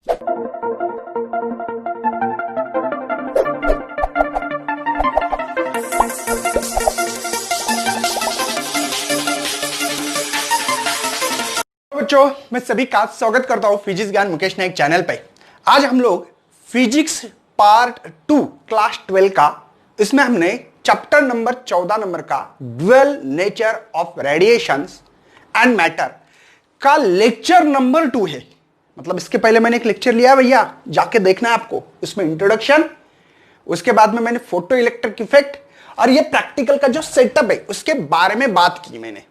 बच्चों, मैं सभी का स्वागत करता हूं फिजिक्स ज्ञान मुकेश नायक चैनल पे। आज हम लोग फिजिक्स पार्ट 2 क्लास 12 का, इसमें हमने चैप्टर नंबर 14 नंबर का dual nature of radiations and matter का लेक्चर नंबर 2 है। मतलब इसके पहले मैंने एक लेक्चर लिया भैया, जाके देखना है आपको। इसमें इंट्रोडक्शन, उसके बाद में मैंने फोटो इलेक्ट्रिक इफेक्ट और ये प्रैक्टिकल का जो सेटअप है उसके बारे में बात की मैंने।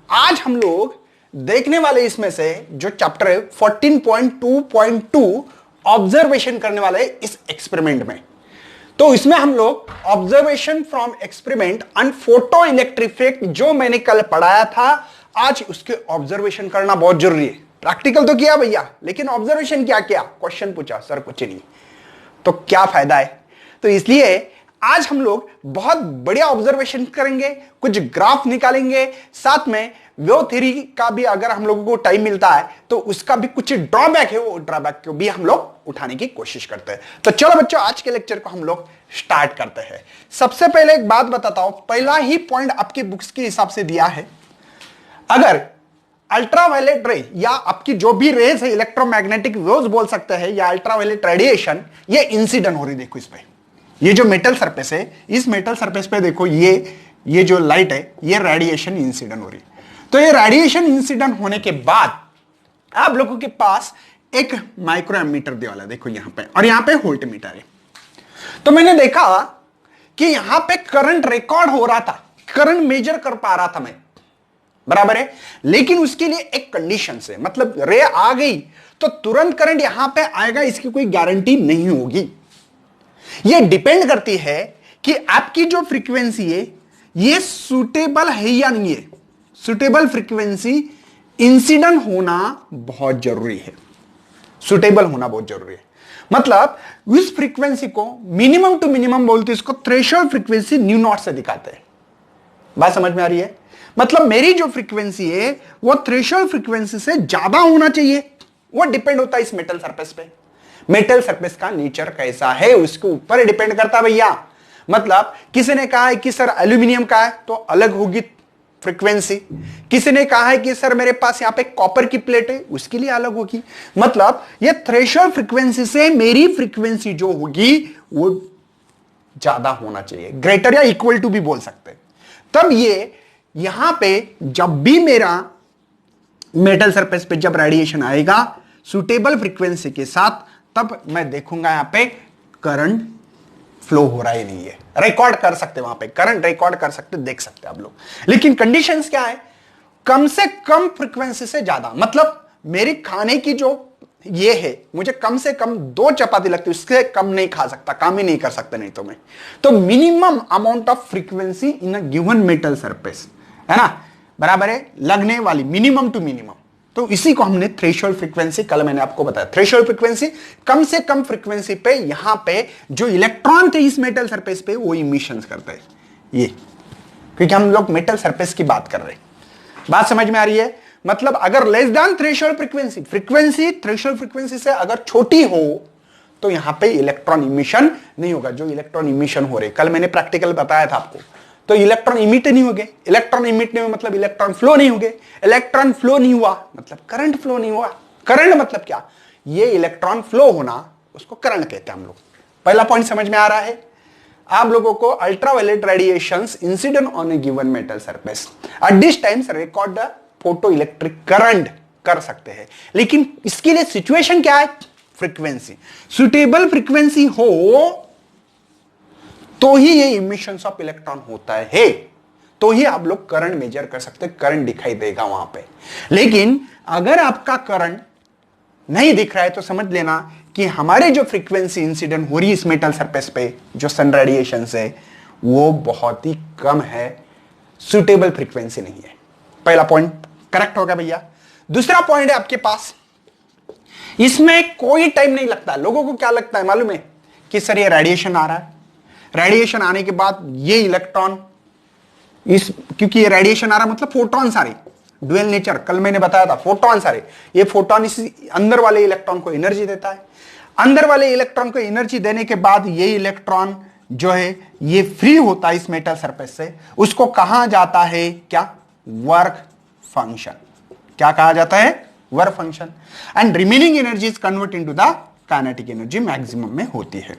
आज हम लोग देखने वाले इसमें से जो चैप्टर है 14.2.2 ऑब्जर्वेशन करने वाले इस एक्सपेरिमेंट में। तो इसमें हम लोग observation from experiment and photo electric effect जो मैंने कल पढ़ाया था, आज उसके ऑब्जर्वेशन करना बहुत जरूरी है। प्रैक्टिकल तो किया भैया, लेकिन ऑब्जर्वेशन क्या किया? क्वेश्चन पूछा, सर कुछ नहीं, तो क्या फायदा है? तो इसलिए आज हम लोग बहुत बढ़िया ऑब्जर्वेशन करेंगे, कुछ ग्राफ निकालेंगे, साथ में व्यू थ्योरी का भी अगर हम लोगों को टाइम मिलता है तो उसका भी कुछ ड्रॉबैक है, वो ड्रॉबैक को भी हम लोग उठाने की कोशिश करते हैं। तो चलो बच्चों, आज के लेक्चर को हम लोग स्टार्ट करते हैं। सबसे पहले एक बात बताता हूं, पहला ही पॉइंट आपकी बुक्स के हिसाब से दिया है। अगर अल्ट्रावायलेट रे या आपकी जो भी रेज है, इलेक्ट्रोमैग्नेटिक वेव्स बोल सकते हैं या अल्ट्रावायलेट रेडिएशन, ये इंसिडेंट हो रही, देखो इस पे, ये जो मेटल सरफेस है, इस मेटल सरफेस पे देखो, ये जो लाइट है, ये रेडिएशन इंसिडेंट हो रही। तो ये रेडिएशन इंसिडेंट होने के बाद आप लोगों के पास एक माइक्रो एमीटर दिया वाला, देखो यहां पे, और यहां पे वोल्ट मीटर है। तो मैंने देखा कि यहां पे करंट रिकॉर्ड हो रहा था, करंट मेजर कर पा रहा था मैं, बराबर है। लेकिन उसके लिए एक कंडीशन है, मतलब रे आ गई तो तुरंत करंट यहां पे आएगा, इसकी कोई गारंटी नहीं होगी। ये डिपेंड करती है कि आपकी जो फ्रीक्वेंसी है ये सुटेबल है या नहीं है। सुटेबल फ्रीक्वेंसी इंसिडेंट होना बहुत जरूरी है, सुटेबल होना बहुत जरूरी है। मतलब इस फ्रीक्वेंसी को मिनिमम टू मिनिमम बोलते हैं, इसको थ्रेशोल्ड फ्रीक्वेंसी न्यू नॉट से दिखाते हैं। बात समझ में आ रही है? मतलब मेरी जो फ्रीक्वेंसी है वो थ्रेशोल्ड फ्रीक्वेंसी से ज्यादा होना चाहिए। वो डिपेंड होता है इस मेटल सरफेस पे, मेटल सरफेस का नेचर कैसा है उसके ऊपर डिपेंड करता है भैया। मतलब किसी ने कहा है कि सर एल्यूमिनियम का है तो अलग होगी फ्रीक्वेंसी, किसी ने कहा है कि सर मेरे पास यहां पे कॉपर की प्लेट है, उसके लिए अलग होगी। मतलब ये थ्रेशोल्ड फ्रीक्वेंसी से मेरी फ्रीक्वेंसी जो होगी वो ज्यादा होना चाहिए, ग्रेटर या इक्वल टू भी बोल सकते हैं। तब ये यहां पे जब भी मेरा मेटल सरफेस पे जब रेडिएशन आएगा सुटेबल फ्रीक्वेंसी के साथ, तब मैं देखूंगा यहां पे करंट फ्लो हो रहा ही नहीं है। रिकॉर्ड कर सकते, वहां पे करंट रिकॉर्ड कर सकते, देख सकते आप लोग। लेकिन कंडीशंस क्या है? कम से कम फ्रीक्वेंसी से ज्यादा। मतलब मेरी खाने की जो ये है, मुझे कम से कम 2 चपाती लगती है, उससे कम नहीं खा सकता, काम ही नहीं कर सकता नहीं तो मैं। तो minimum amount of frequency in a given metal surface, है ना, बराबर है, लगने वाली मिनिमम टू मिनिमम। तो इसी को हमने थ्रेशोल्ड फ्रीक्वेंसी, कल मैंने आपको बताया, थ्रेशोल्ड फ्रीक्वेंसी कम से कम फ्रीक्वेंसी पे यहां पे जो इलेक्ट्रॉन थे इस मेटल सरफेस पे वो इमिशंस करते हैं, ये, क्योंकि हम लोग मेटल सरफेस की बात कर रहे हैं। बात समझ में आ रही है? मतलब अगर less than threshold frequency, frequency threshold frequency से अगर छोटी हो तो यहां पे इलेक्ट्रॉन इमिशन नहीं होगा। जो इलेक्ट्रॉन इमिशन हो रहे, कल मैंने प्रैक्टिकल बताया था आपको, तो इलेक्ट्रॉन इमिट नहीं हो गए। इलेक्ट्रॉन इमिट नहीं हुए मतलब इलेक्ट्रॉन फ्लो नहीं हो गए। इलेक्ट्रॉन फ्लो नहीं हुआ मतलब करंट फ्लो नहीं हुआ। करंट मतलब क्या? ये इलेक्ट्रॉन फ्लो होना, उसको करंट कहते हैं हम लोग। पहला पॉइंट समझ में आ रहा है आप लोगों को? Ultraviolet radiations incident on A given metal surface at this times record the photo electric current कर सकते हैं। लेकिन इसके लिए सिचुएशन क्या है? फ्रीक्वेंसी सुटेबल फ्रीक्वेंसी हो तो ही ये इमिशंस ऑफ इलेक्ट्रॉन होता है, तो ही आप लोग करंट मेजर कर सकते हैं, करंट दिखाई देगा वहां पे। लेकिन अगर आपका करंट नहीं दिख रहा है तो समझ लेना कि हमारे जो फ्रीक्वेंसी इंसिडेंट हो रही है इस मेटल सरफेस पे, जो सन रेडिएशन से, वो बहुत ही कम है, सुटेबल फ्रीक्वेंसी नहीं है। पहला पॉइंट करेक्ट होगा भैया। दूसरा पॉइंट है आपके पास, इसमें कोई टाइम नहीं लगता। लोगों को क्या लगता है मालूम है कि सर ये रेडिएशन आ रहा है, रेडिएशन आने के बाद ये इलेक्ट्रॉन, इस, क्योंकि ये रेडिएशन आ रहा मतलब फोटॉन्स आ रही, ड्यूअल नेचर, कल मैंने बताया था फोटॉन सारे, ये फोटॉन इस अंदर वाले इलेक्ट्रॉन को एनर्जी देता है। अंदर वाले इलेक्ट्रॉन को एनर्जी देने के बाद ये इलेक्ट्रॉन जो है ये फ्री होता है इस मेटल सरफेस से, उसको कहा जाता है क्या? Work function. क्या कहा जाता है? Work function. And remaining energy is convert into the kinetic energy, maximum में होती है।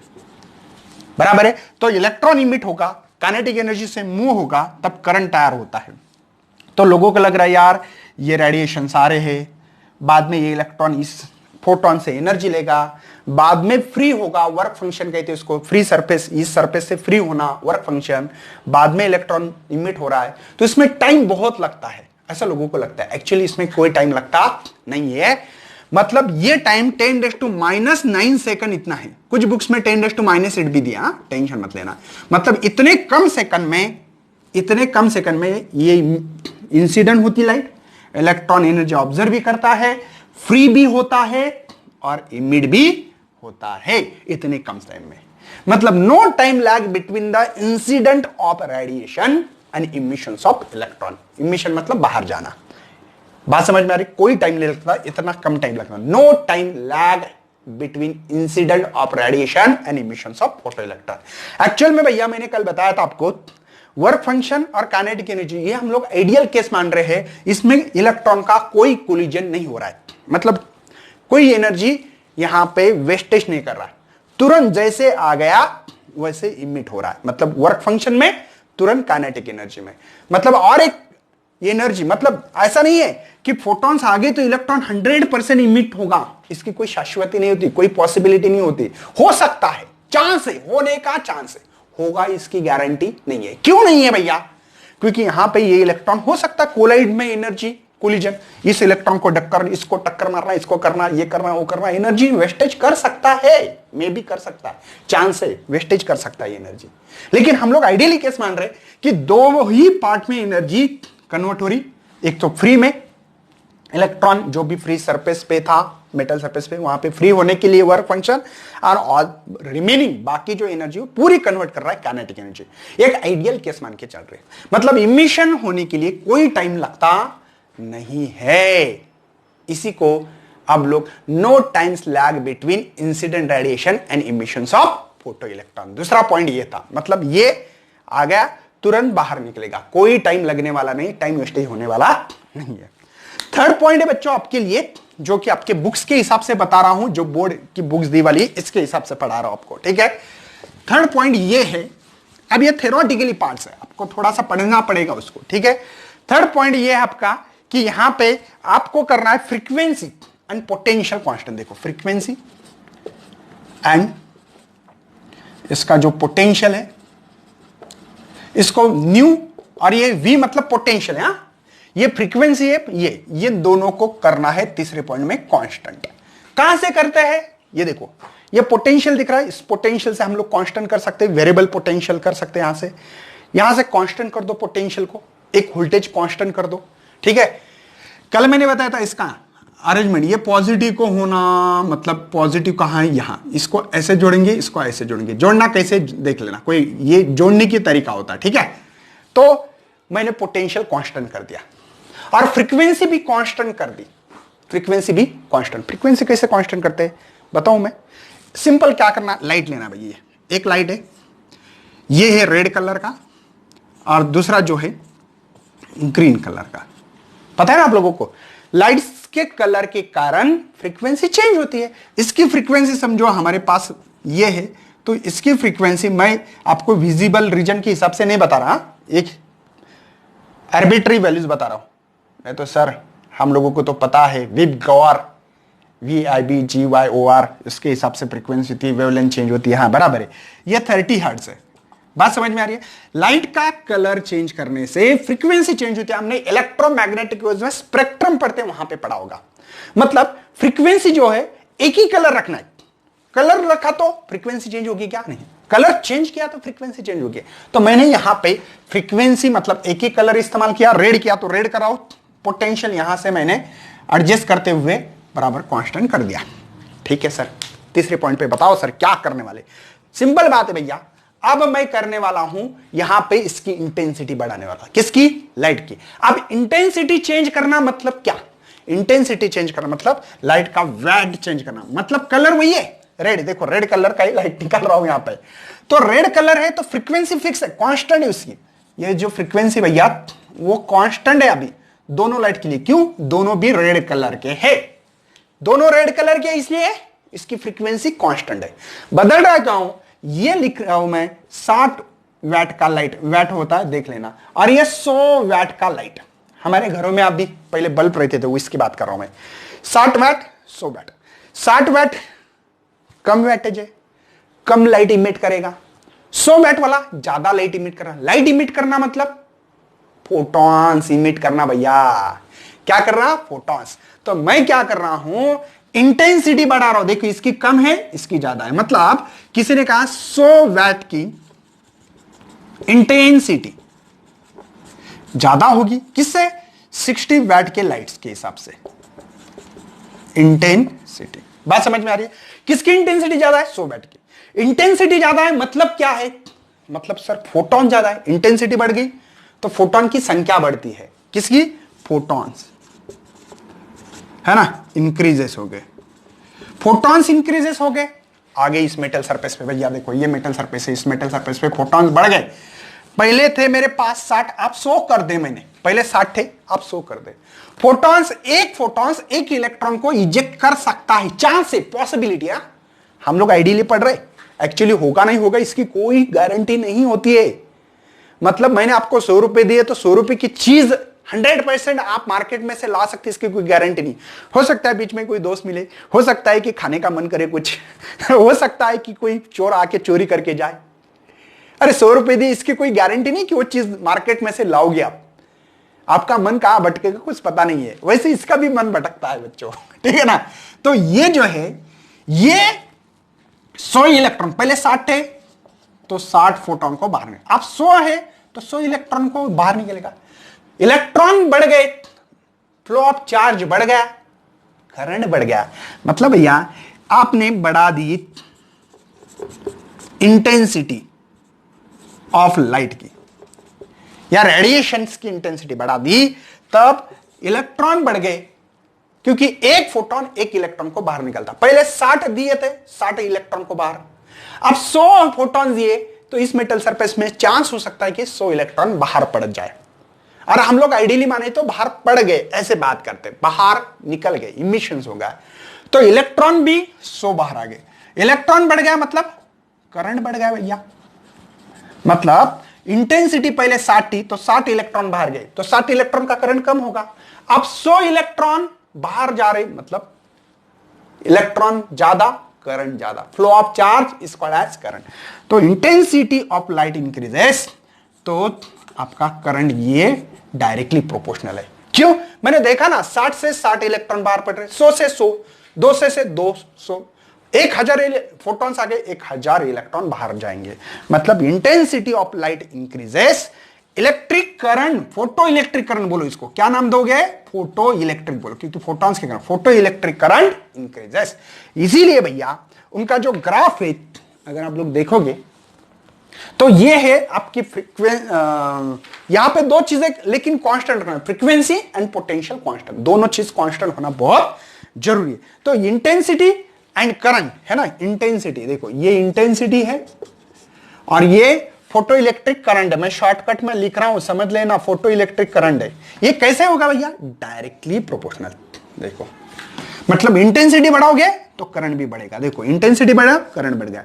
बराबर है। तो इलेक्ट्रॉन इमिट होगा, काइनेटिक एनर्जी से मूव होगा, तब करंट तैयार होता है। तो लोगों को लग रहा है यार ये रेडिएशन सारे हैं, बाद में ये इलेक्ट्रॉन इस फोटोन से एनर्जी लेगा, बाद में फ्री होगा, वर्क फंक्शन कहते हैं उसको, फ्री सरफेस, इस सरफेस से फ्री होना वर्क फंक्शन, बाद में इलेक्ट्रॉन इमिट हो रहा है। तो इसमें टाइम बहुत लगता है, ऐसा लोगों को लगता है। एक्चुअली इसमें कोई टाइम लगता नहीं है। मतलब ये टाइम 10⁻⁹ सेकंड इतना है। कुछ बुक्स में 10⁻⁸ भी दिया, टेंशन मत लेना। मतलब इतने कम सेकंड में ये इंसिडेंट होती लाइट, इलेक्ट्रॉन एनर्जी ऑब्जर्व भी करता है, फ्री भी होता है और इमिट भी होता है इतने कम टाइम में। मतलब no time lag between the incident of radiation and emission of electron. Emission मतलब बाहर जाना। बात समझ में आ रही? कोई टाइम नहीं लगता, इतना कम टाइम लगता। No time lag between incident of radiation and emission of photo electron. Actual में भैया मैंने कल बताया था आपको, वर्क फंक्शन और काइनेटिक एनर्जी ये हम लोग आइडियल केस मान रहे हैं। इसमें इलेक्ट्रॉन का कोई कोलिजन नहीं हो रहा है, मतलब कोई एनर्जी यहां पे वेस्टेज नहीं कर रहा है, तुरंत जैसे आ गया वैसे इमिट हो रहा है। मतलब वर्क फंक्शन में, तुरंत काइनेटिक एनर्जी में। मतलब और एक एनर्जी, मतलब ऐसा नहीं है कि फोटॉन्स आ गए तो इलेक्ट्रॉन 100% इमिट होगा, इसकी कोई शाश्वती नहीं होती, कोई पॉसिबिलिटी नहीं होती। हो सकता है, चांस है, होने का चांस है, होगा इसकी गारंटी नहीं है। क्यों नहीं है भैया? क्योंकि यहां पे ये इलेक्ट्रॉन हो सकता है कोलाइड में एनर्जी कोलिजन, इस इलेक्ट्रॉन को टक्कर, इसको टक्कर मारना, इसको करना, ये करना, वो करना, एनर्जी वेस्टेज कर सकता है, मे भी कर सकता है, चांस है वेस्टेज कर सकता है एनर्जी। लेकिन हम लोग आइडियली केस मान रहे कि दो ही पार्ट में एनर्जी कन्वर्ट हो रही। एक तो फ्री में इलेक्ट्रॉन जो भी फ्री सरफेस पे था, मेटल सरफेस पे, वहां पे फ्री होने के लिए वर्क फंक्शन, और रिमेनिंग बाकी जो एनर्जी पूरी कन्वर्ट कर रहा है काइनेटिक एनर्जी। एक आइडियल केस मान के चल रहे हैं। मतलब इमिशन होने के लिए कोई टाइम लगता नहीं है। इसी को अब लोग no times lag between incident radiation and emission of photo electron. दूसरा पॉइंट ये था, मतलब ये आ गया तुरंत बाहर निकलेगा, कोई टाइम लगने वाला नहीं, टाइम वेस्टेज होने वाला नहीं है। थर्ड पॉइंट है बच्चों आपके लिए, जो कि आपके बुक्स के हिसाब से बता रहा हूं, जो बोर्ड की बुक्स दी वाली इसके हिसाब से पढ़ा रहा हूं आपको, ठीक है। थर्ड पॉइंट ये है, अब ये थ्योरेटिकली पार्ट्स है, आपको थोड़ा सा पढ़ना पड़ेगा उसको, ठीक है। थर्ड पॉइंट ये है आपका कि यहां पे आपको करना है फ्रीक्वेंसी एंड पोटेंशियल कांस्टेंट। देखो फ्रीक्वेंसी एंड इसका जो पोटेंशियल है, इसको न्यू, और ये v मतलब पोटेंशियल है, ये फ्रीक्वेंसी है, ये दोनों को करना है तीसरे पॉइंट में कांस्टेंट। कहां से करते हैं? ये देखो, ये पोटेंशियल दिख रहा है, इस पोटेंशियल से हम लोग कांस्टेंट कर सकते हैं, वेरिएबल पोटेंशियल कर सकते हैं। यहां से कांस्टेंट कर दो पोटेंशियल को, एक वोल्टेज कांस्टेंट कर दो, ठीक है। कल मैंने बताया था इसका अरेंजमेंट, ये पॉजिटिव को होना, मतलब पॉजिटिव कहां है? यहां, इसको ऐसे जोड़ेंगे, इसको ऐसे जोड़ेंगे। जोड़ना कैसे देख लेना, कोई ये जोड़ने की तरीका होता है, ठीक है। तो मैंने पोटेंशियल कांस्टेंट कर दिया और फ्रीक्वेंसी भी कांस्टेंट कर दी। फ्रीक्वेंसी भी कांस्टेंट। फ्रीक्वेंसी कैसे कांस्टेंट करते हैं बताऊं मैं? सिंपल क्या करना, लाइट लेना भैया, एक लाइट है, ये है रेड कलर का, और दूसरा जो है ग्रीन कलर का। पता है ना आप लोगों को, लाइट्स के कलर के कारण फ्रीक्वेंसी चेंज होती है। इसकी फ्रीक्वेंसी समझो हमारे पास ये है, तो इसकी फ्रीक्वेंसी मैं आपको विजिबल रीजन के हिसाब से नहीं बता रहा, एक आर्बिट्री वैल्यूज बता रहा हूं। नहीं तो सर हम लोगों को तो पता है, विब गौर VIBGYOR, इसके हिसाब से फ्रीक्वेंसी होती है, वेवलेंथ चेंज होती है। हाँ बराबर है, ये 30 हर्ट्ज है। बात समझ में आ रही है? लाइट का कलर चेंज करने से फ्रीक्वेंसी चेंज होती है। हमने इलेक्ट्रोमैग्नेटिक वेव्स में स्पेक्ट्रम पढ़ते वहां पे पढ़ा होगा। मतलब फ्रीक्वेंसी जो है एक ही कलर रखना है, कलर रखा तो फ्रीक्वेंसी चेंज होगी क्या? नहीं। कलर चेंज किया तो फ्रीक्वेंसी चेंज होगी। तो मैंने यहां पे फ्रीक्वेंसी मतलब एक ही कलर इस्तेमाल किया, रेड किया तो रेड कराओ, पोटेंशियल यहां से मैंने एडजस्ट करते हुए बराबर कांस्टेंट कर दिया। ठीक है सर, तीसरे पॉइंट पे बताओ सर क्या करने वाले? सिंपल बात है भैया, अब मैं करने वाला हूं यहां पे इसकी इंटेंसिटी बढ़ाने वाला। किसकी? लाइट की। अब इंटेंसिटी चेंज करना मतलब क्या? इंटेंसिटी चेंज करना मतलब लाइट का वैट चेंज करना, मतलब कलर वही है रेड। देखो रेड कलर का ही लाइट निकाल रहा हूं यहां पे, तो रेड कलर है तो फ्रीक्वेंसी फिक्स है, कांस्टेंट है उसकी। ये जो फ्रीक्वेंसी भैया वो कांस्टेंट है अभी दोनों लाइट के लिए। क्यों? दोनों भी रेड कलर के हैं, दोनों रेड कलर के, इसलिए इसकी फ्रीक्वेंसी कांस्टेंट है। बदल रहा क्या हूं? ये लिख रहा हूं मैं 60 वैट का लाइट, वैट होता है देख लेना, और ये 100 वैट का लाइट। हमारे घरों में अभी पहले बल्ब रहते थे, वो इसकी बात कर रहा हूं मैं। 60 वैट 100 वैट। 60 वैट कम वैटेज है, कम लाइट इमिट करेगा। 100 वैट वाला ज्यादा लाइट इमिट कर रहा। लाइट इमिट करना मतलब फोटॉन्स इमिट करना भैया। क्या कर रहा? फोटॉन्स। तो मैं क्या कर रहा हूं? इंटेंसिटी बढ़ा रहा हूं। देखो इसकी कम है, इसकी ज्यादा है। मतलब किसी ने कहा 100 वैट की इंटेंसिटी ज्यादा होगी, किससे? 60 वैट के लाइट्स के हिसाब से। इंटेंसिटी, बात समझ में आ रही है? किसकी इंटेंसिटी ज्यादा है? 100 वैट की इंटेंसिटी ज्यादा है। मतलब क्या है? मतलब सर फोटोन ज्यादा है, इंटेंसिटी बढ़ गई तो फोटोन की संख्या बढ़ती है। किसकी? फोटॉन्स, है ना, इंक्रीजेस हो गए। फोटॉन्स इंक्रीजेस हो गए आगे इस मेटल सरफेस पे। भैया देखो ये मेटल सरफेस है, इस मेटल सरफेस पे फोटॉन्स बढ़ गए। पहले थे मेरे पास 60, आप 100 कर दे। मैंने पहले 60 थे, आप 100 कर दे। फोटॉन्स, एक इलेक्ट्रॉन को इजेक्ट कर सकता है, चांस है, पॉसिबिलिटी है। हम लोग आइडियली पढ़ रहे, एक्चुअली होगा नहीं होगा इसकी कोई गारंटी नहीं होती है। मतलब मैंने आपको 100 रुपए दिए तो 100 रुपए की चीज 100% आप मार्केट में से ला सकते, इसकी कोई गारंटी नहीं। हो सकता है बीच में कोई दोस्त मिले, हो सकता है कि खाने का मन करे कुछ हो सकता है कि कोई चोर आके चोरी करके जाए। अरे 100 रुपए दी, इसकी कोई गारंटी नहीं कि वो चीज मार्केट में से लाओगे आप। आपका मन कहां भटकेगा कुछ पता नहीं है, वैसे इसका भी मन भटकता है बच्चों, ठीक है ना। तो ये जो है ये 100 इलेक्ट्रॉन, पहले 60 थे तो 60 फोटोन को बाहर निकाल, अब 100 है तो 100 इलेक्ट्रॉन को बाहर निकलेगा। इलेक्ट्रॉन बढ़ गए, फ्लो ऑफ चार्ज बढ़ गया, करंट बढ़ गया। मतलब भैया आपने बढ़ा दी इंटेंसिटी ऑफ लाइट की या रेडिएशंस की इंटेंसिटी बढ़ा दी, तब इलेक्ट्रॉन बढ़ गए, क्योंकि एक फोटोन एक इलेक्ट्रॉन को बाहर निकलता। पहले 60 दिए थे, 60 इलेक्ट्रॉन को बाहर, अब 100 फोटोन दिए तो इस मेटल सरफेस में चांस हो सकता है कि 100 इलेक्ट्रॉन बाहर पड़ जाए। और हम लोग आइडियली माने तो बाहर पड़ गए, ऐसे बात करते, बाहर निकल गए, इमिशंस हो गया, तो इलेक्ट्रॉन भी 100 बाहर आ गए। इलेक्ट्रॉन बढ़ गया मतलब करंट बढ़ गया भैया। मतलब इंटेंसिटी पहले 60 थी तो 60 इलेक्ट्रॉन बाहर गए, तो 60 इलेक्ट्रॉन का करंट कम होगा। अब 100 इलेक्ट्रॉन बाहर जा रहे, मतलब इलेक्ट्रॉन ज्यादा, करंट ज्यादा, flow of charge is called as current. तो इंटेंसिटी ऑफ लाइट इंक्रीजेस तो आपका करंट ये डायरेक्टली प्रोपोर्शनल है। क्यों? मैंने देखा ना 60 से 60 इलेक्ट्रॉन बाहर पड़ रहे, 100 से 100, 200 से 200, 1000 फोटॉन्स आ गए, 1000 इलेक्ट्रॉन बाहर जाएंगे। मतलब intensity of light increases, electric current, photo electric current बोलो इसको, क्या नाम दोगे? फोटो इलेक्ट्रिक बोलो, क्योंकि फोटॉन्स के कारण फोटो इलेक्ट्रिक करंट इंक्रीजेस। इसीलिए भैया उनका जो ग्राफ है अगर आप लोग देखोगे तो ये है आपकी फ्रीक्वेंसी, यहां पे दो चीजें लेकिन कांस्टेंट रखना, फ्रीक्वेंसी एंड पोटेंशियल कांस्टेंट, दोनों चीज कांस्टेंट होना बहुत जरूरी है। तो इंटेंसिटी एंड करंट है ना, इंटेंसिटी देखो ये इंटेंसिटी है और ये फोटो इलेक्ट्रिक करंट है। मैं शॉर्टकट में लिख रहा हूं, समझ लेना, फोटो इलेक्ट्रिक करंट है। ये कैसे होगा भैया? Directly proportional. देखो मतलब इंटेंसिटी बढ़ाओगे तो करंट भी बढ़ेगा। देखो इंटेंसिटी बढ़ा, करंट बढ़ गया।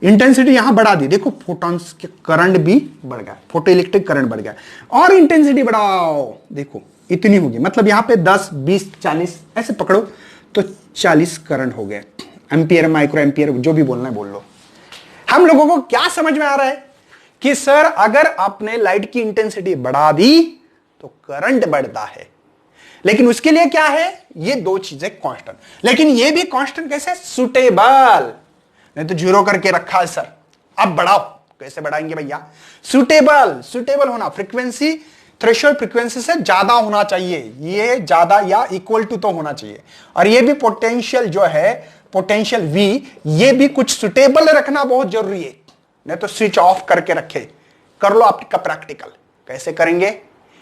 इंटेंसिटी यहां बढ़ा दी, देखो फोटॉन्स के करंट भी बढ़ गया, फोटो इलेक्ट्रिक करंट बढ़ गया। और इंटेंसिटी बढ़ाओ, देखो इतनी होगी, मतलब यहां पे 10, 20, 40 ऐसे पकड़ो तो 40 करंट हो गए, एम्पियर, माइक्रो एम्पियर, जो भी बोलना है बोल लो। हम लोगों को क्या समझ में आ रहा है कि सर अगर आपने लाइट की इंटेंसिटी बढ़ा दी तो करंट बढ़ता है, लेकिन उसके लिए क्या है? ये दो चीजें कांस्टेंट। लेकिन ये भी कांस्टेंट कैसे? सुटेबल, नहीं तो जीरो करके रखा है सर, अब बढ़ाओ, कैसे बढ़ाएंगे भैया? सुटेबल, सुटेबल होना, फ्रीक्वेंसी थ्रेशोल्ड फ्रीक्वेंसी से ज्यादा होना चाहिए, ये ज्यादा या इक्वल टू तो होना चाहिए। और ये भी पोटेंशियल जो है, पोटेंशियल V, ये भी कुछ सुटेबल रखना बहुत जरूरी है। नहीं तो स्विच ऑफ करके रखे। कर लो आपका प्रैक्टिकल। कैसे करेंगे?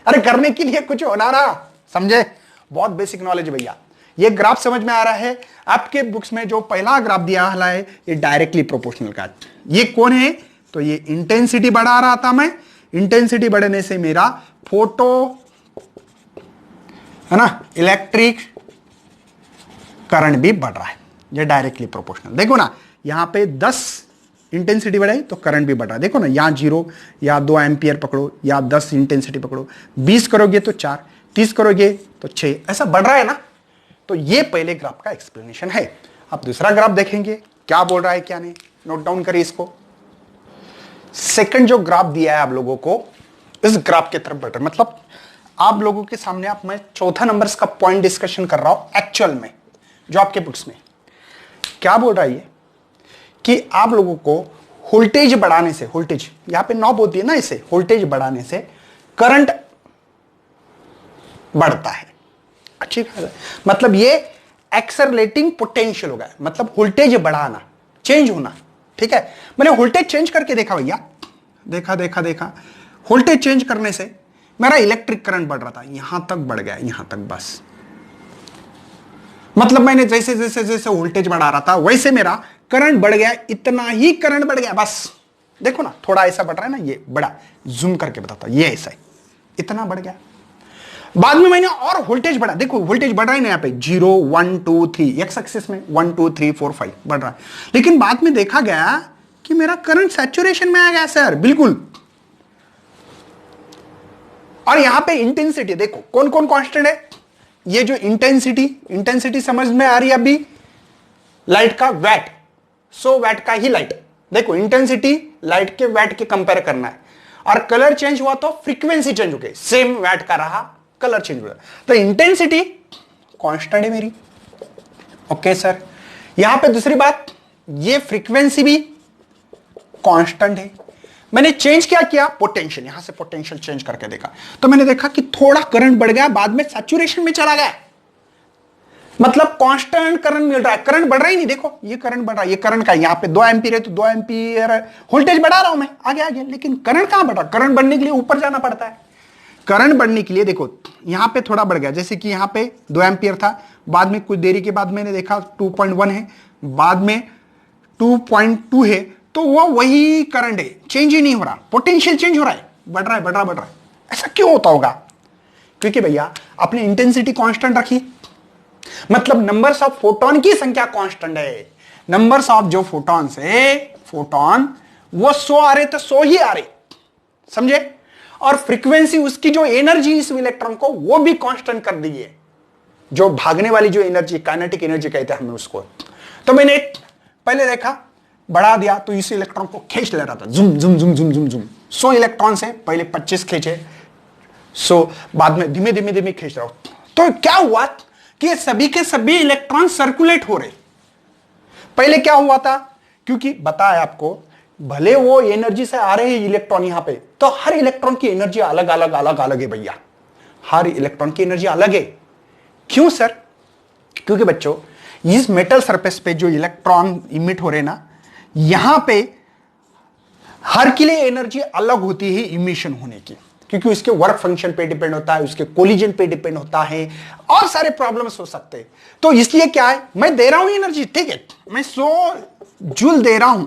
अरे करने के लिए कुछ होना ना, समझे? बहुत बेसिक नॉलेज भैया। ये ग्राफ समझ में आ रहा है? आपके बुक्स में जो पहला ग्राफ दिया हुआ है ये डायरेक्टली प्रोपोर्शनल का। ये कौन है? तो ये इंटेंसिटी बढ़ा रहा था मैं। इंटेंसिटी बढ़ने से मेरा फोटो है ना, इलेक्ट्रिक करंट भी बढ़ रहा है। ये डायरेक्टली प्रोपोर्शनल। देखो ना, यहां पे 10 इंटेंसिटी बढ़ाई तो करंट भी बढ़ रहा है। देखो ना, यहां 0 या 2 एम्पियर पकड़ो या 10 इंटेंसिटी पकड़ो, 20 करोगे तो 4, 30 करोगे तो 6, ऐसा बढ़ रहा है ना। तो ये पहले ग्राफ का एक्सप्लेनेशन है। अब दूसरा ग्राफ देखेंगे क्या बोल रहा है क्या नहीं। नोट डाउन करिए इसको। सेकंड जो ग्राफ दिया है आप लोगों को, इस ग्राफ के तरफ बढ़, मतलब आप लोगों के सामने आप मैं चौथा नंबर का पॉइंट डिस्कशन कर रहा हूं एक्चुअल में, जो आपके बुक्स में क्या बोल रहा है ये कि आप लोगों को वोल्टेज बढ़ाने से, वोल्टेज यहां पे नॉब होती है ना, इसे वोल्टेज बढ़ाने से करंट बढ़ता है। अच्छी बात है। मतलब ये एक्सेलरेटिंग पोटेंशियल होगा, मतलब वोल्टेज बढ़ाना, चेंज होना। ठीक है, मैंने वोल्टेज चेंज करके देखा भैया, देखा वोल्टेज चेंज करने से मेरा इलेक्ट्रिक करंट बढ़ रहा था, यहां तक बढ़ गया, यहां तक बस। मतलब मैंने जैसे जैसे जैसे वोल्टेज बढ़ा रहा था वैसे मेरा करंट बढ़ गया, इतना ही करंट बढ़ गया बस। देखो ना, थोड़ा ऐसा बढ़ रहा है ना, ये बड़ा जूम करके बताता, ये ऐसा है, इतना बढ़ गया। बाद में मैंने और वोल्टेज बढ़ा, देखो वोल्टेज बढ़ रहा है ना, यहाँ पे 0 1 2 3 एक्स एक्सिस में 1 2 3 4 5 बढ़ रहा है। लेकिन बाद में देखा गया कि मेरा करंट सैचुरेशन में आ गया सर, बिल्कुल। और यहां पे इंटेंसिटी देखो कौन कौन कांस्टेंट है। ये जो इंटेंसिटी समझ में आ रही है अभी? लाइट का वैट, 100 वैट का ही लाइट। देखो इंटेंसिटी लाइट के वैट के कंपेयर करना है। और कलर चेंज हुआ तो फ्रीक्वेंसी चेंज हो गई, सेम वैट का रहा, कलर चेंज हुआ। तो इंटेंसिटी कांस्टेंट है मेरी। Okay sir. यहां पे दूसरी बात, ये फ्रीक्वेंसी भी कांस्टेंट है। मैंने चेंज क्या किया? पोटेंशियल, यहां से पोटेंशियल चेंज करके देखा तो मैंने देखा कि थोड़ा करंट बढ़ गया, बाद में सैचुरेशन में चला गया। मतलब कांस्टेंट करंट मिल रहा है, करंट बढ़ रहा ही नहीं। देखो ये करंट बढ़ रहा है, ये करंट का यहां पे 2 एम्पीयर है तो 2 एम्पीयर वोल्टेज बढ़ा रहा हूं मैं, आगे, लेकिन करंट कहां बढ़ रहा? करंट बढ़ने के लिए ऊपर जाना पड़ता है। करंट बढ़ने के लिए देखो यहां पे थोड़ा बढ़ गया, जैसे कि यहां पे 2 एम्पीयर था, बाद में कुछ देरी के बाद मैंने देखा 2.1 है, बाद में 2.2 है, तो वो वही करंट है, चेंज ही नहीं हो रहा, पोटेंशियल चेंज हो रहा है, बढ़ रहा है। ऐसा क्यों होता होगा? क्योंकि भैया आपने इंटेंसिटी कांस्टेंट रखी, मतलब नंबर्स ऑफ फोटोन की संख्या कांस्टेंट है। नंबर्स ऑफ जो फोटॉन्स है, फोटोन वो 100 आ रहे तो 100 ही आ रहे, समझे? और फ्रीक्वेंसी उसकी जो एनर्जी इस इलेक्ट्रॉन को, वो भी कांस्टेंट कर दी है। जो भागने वाली जो एनर्जी, काइनेटिक एनर्जी कहते हैं हम उसको। तो मैंने पहले देखा, बढ़ा दिया तो इस इलेक्ट्रॉन को खींच ले रहा था, जुम जुम जुम जुम जुम जुम। 100 इलेक्ट्रॉन से पहले 25 खींचे, 100 बाद में धीमे धीमे धीमे खींच रहा हूं। तो क्या हुआ कि ये सभी के सभी इलेक्ट्रॉन सर्कुलेट हो रहे। पहले क्या हुआ था, क्योंकि बताया आपको, भले वो एनर्जी से आ रहे हैं इलेक्ट्रॉन यहां पे, तो हर इलेक्ट्रॉन की एनर्जी अलग अलग है भैया, हर इलेक्ट्रॉन की एनर्जी अलग है। क्यों सर? क्योंकि बच्चों इस मेटल सरफेस पे जो इलेक्ट्रॉन इमिट हो रहे ना, यहां पे हर के लिए एनर्जी अलग होती है इमिशन होने की, क्योंकि उसके वर्क फंक्शन पे डिपेंड होता है, उसके कोलिजन पे डिपेंड होता है, और सारे प्रॉब्लम्स हो सकते हैं। तो इसलिए क्या है, मैं दे रहा हूं एनर्जी, ठीक है, मैं 100 जूल दे रहा हूं,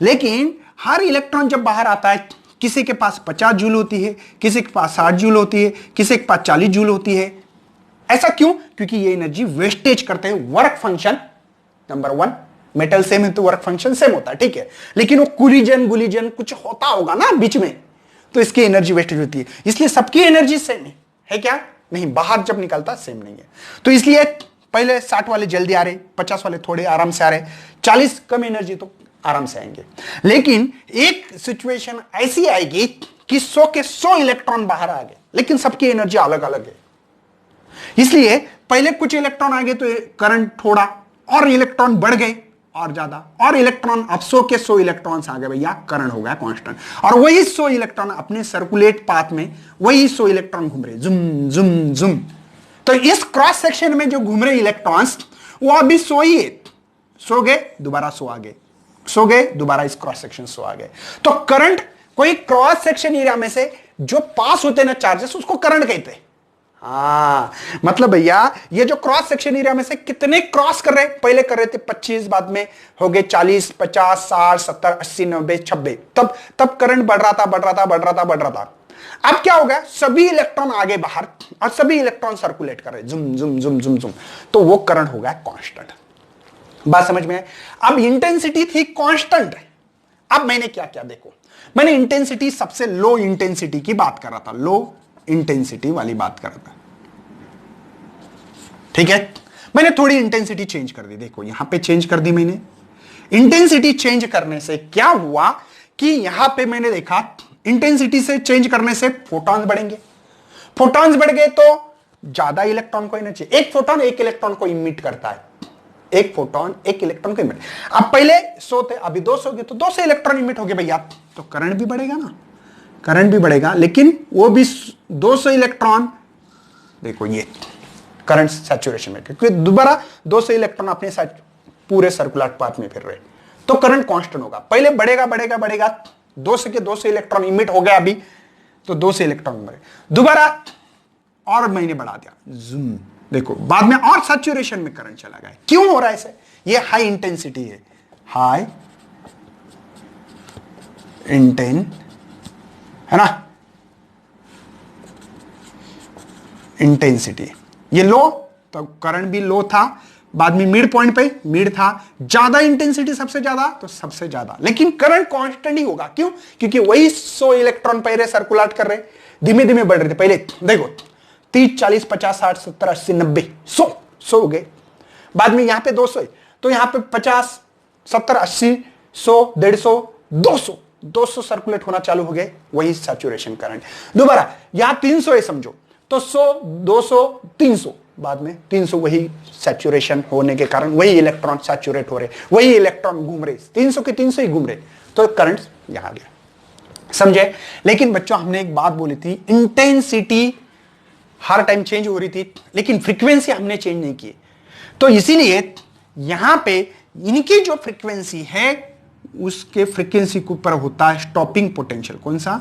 लेकिन हर इलेक्ट्रॉन जब बाहर आता है, किसी के पास 50 जूल होती है, किसी के पास 60 जूल होती है, किसी के पास 40 जूल होती है। ऐसा क्यों? क्योंकि ये एनर्जी वेस्टेज करते हैं। Work function number 1, metal same है तो वर्क फंक्शन सेम होता है, ठीक है, लेकिन वो कोलिजन गुलिजन कुछ होता होगा ना बीच में, तो इसकी एनर्जी वेस्टेज होती है। इसलिए सबकी एनर्जी सेम है क्या? नहीं, बाहर जब निकलता सेम नहीं है। तो इसलिए पहले 60 वाले जल्दी आ रहे, 50 वाले थोड़े आराम से आ रहे, 40 कम एनर्जी तो आराम से आएंगे। लेकिन एक सिचुएशन ऐसी आएगी कि 100 के 100 इलेक्ट्रॉन बाहर आ गए, लेकिन सबकी एनर्जी अलग अलग है। इसलिए पहले कुछ इलेक्ट्रॉन आ गए तो करंट थोड़ा, और इलेक्ट्रॉन बढ़ गए और ज्यादा, और इलेक्ट्रॉन अब 100 के 100 इलेक्ट्रॉन्स आ गए भैया, करंट हो गया कांस्टेंट। और वही 100 इलेक्ट्रॉन अपने सर्कुलेट पाथ में वही 100 इलेक्ट्रॉन घूम रहे, जुम जुम जुम। तो इस क्रॉस सेक्शन में जो घूम रहे इलेक्ट्रॉन्स, वो अभी 100 ही है, 100 गए दोबारा 100 आ गए, सो गए, दोबारा इस क्रॉस सेक्शन सो आ गए। तो करंट कोई क्रॉस सेक्शन एरिया में से जो पास होते हैं ना चार्जेस, उसको करंट कहते हैं। मतलब भैया ये जो क्रॉस सेक्शन एरिया में से कितने क्रॉस कर रहे, पहले कर रहे थे 25, बाद में हो गए 40, 50, 60, 70, 80, 90, 96, तब करंट बढ़ रहा था। अब क्या हो गया, सभी इलेक्ट्रॉन आगे बाहर और सभी इलेक्ट्रॉन सर्कुलेट कर रहे हैं, जुम जुम जुम जुम जुम, तो वो करंट हो गया कांस्टेंट। बात समझ में है? अब इंटेंसिटी थी कांस्टेंट। अब मैंने क्या क्या देखो, मैंने इंटेंसिटी सबसे लो इंटेंसिटी की बात कर रहा था, लो इंटेंसिटी वाली बात कर रहा था, ठीक है। मैंने थोड़ी इंटेंसिटी चेंज कर दी, देखो यहां पे चेंज कर दी मैंने। इंटेंसिटी चेंज करने से क्या हुआ कि यहां पे मैंने देखा इंटेंसिटी से चेंज करने से फोटॉन्स बढ़ेंगे, फोटॉन्स बढ़ गए तो ज्यादा इलेक्ट्रॉन को एनर्जी, एक फोटॉन एक इलेक्ट्रॉन को इमिट करता है, एक फोटॉन एक इलेक्ट्रॉन को इमिट। अब पहले 100 थे, अभी 200 गए, तो 200 इलेक्ट्रॉन इमिट हो गए भैया, तो करंट भी बढ़ेगा ना, करंट भी बढ़ेगा, लेकिन वो भी 200 इलेक्ट्रॉन, देखो ये करंट सैचुरेशन में, क्योंकि दोबारा 200 इलेक्ट्रॉन अपने पूरे सर्कुलर पाथ में फिर रहे, तो करंट कांस्टेंट होगा। पहले बढ़ेगा बढ़ेगा बढ़ेगा, 200 के 200 इलेक्ट्रॉन इमिट हो गया अभी, तो 200 इलेक्ट्रॉन बढ़े, दोबारा और मैंने बढ़ा दिया, जूम, देखो बाद में और सैचुरेशन में करंट चला गया। क्यों हो रहा है ऐसे? ये हाई इंटेंसिटी है, हाई इंटेन है ना, इंटेंसिटी। ये लो तो करंट भी लो था, बाद में मिड पॉइंट पे मिड था, ज्यादा इंटेंसिटी सबसे ज्यादा तो सबसे ज्यादा, लेकिन करंट कांस्टेंट ही होगा। क्यों? क्योंकि वही 100 इलेक्ट्रॉन पहले सर्कुलेट कर रहे, धीमे धीमे बढ़ रहे थे। पहले देखो 30, 40, 50, 60, 70, 80, 90, 100 हो गए, बाद में यहां पे 200 है, तो यहां पे 50, 70, 80, 100, 150, 200 सर्कुलेट होना चालू हो गए, वही सैचुरेशन करंट। दोबारा यहां 300 है समझो, तो 100, 200, 300, बाद में 300, वही सैचुरेशन होने के कारण वही इलेक्ट्रॉन सैचुरेट हो रहे, वही इलेक्ट्रॉन घूम रहे, 300 के 300 ही घूम रहे, तो करंट यहां गया, समझे। लेकिन बच्चों हमने एक बात बोली थी, इंटेंसिटी हर टाइम चेंज हो रही थी, लेकिन फ्रीक्वेंसी हमने चेंज नहीं की, तो इसीलिए यहां पे इनकी जो फ्रीक्वेंसी है उसके फ्रीक्वेंसी के ऊपर होता है स्टॉपिंग पोटेंशियल। कौन सा?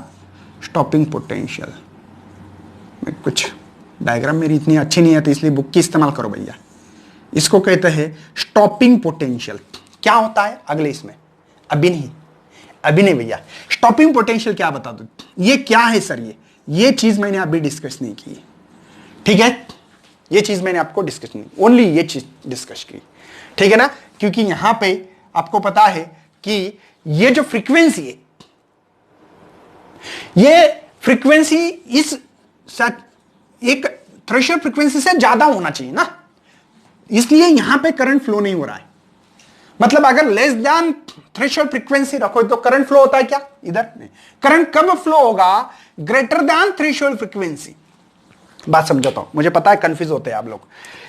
Stopping potential. कुछ डायग्राम मेरी इतनी अच्छी नहीं आती, इसलिए बुक की इस्तेमाल करो भैया। इसको कहते हैं स्टॉपिंग पोटेंशियल। क्या होता है अगले इसमें, अभी नहीं भैया। स्टॉपिंग पोटेंशियल क्या बता दो, ये क्या है सर? ये चीज मैंने अभी डिस्कस नहीं की, ठीक है, ये चीज मैंने आपको डिस्कस नहीं, ओनली ये चीज डिस्कस की, ठीक है ना। क्योंकि यहां पे आपको पता है कि ये जो फ्रीक्वेंसी है, ये फ्रीक्वेंसी इस एक थ्रेशोल्ड फ्रीक्वेंसी से ज्यादा होना चाहिए ना, इसलिए यहां पे करंट फ्लो नहीं हो रहा है। मतलब अगर लेस देन थ्रेशोल्ड फ्रीक्वेंसी रखो तो करंट फ्लो होता है क्या? इधर नहीं। करंट कब फ्लो होगा? Greater than threshold frequency. बात समझाता हूं, मुझे पता है कंफ्यूज होते हैं आप लोग।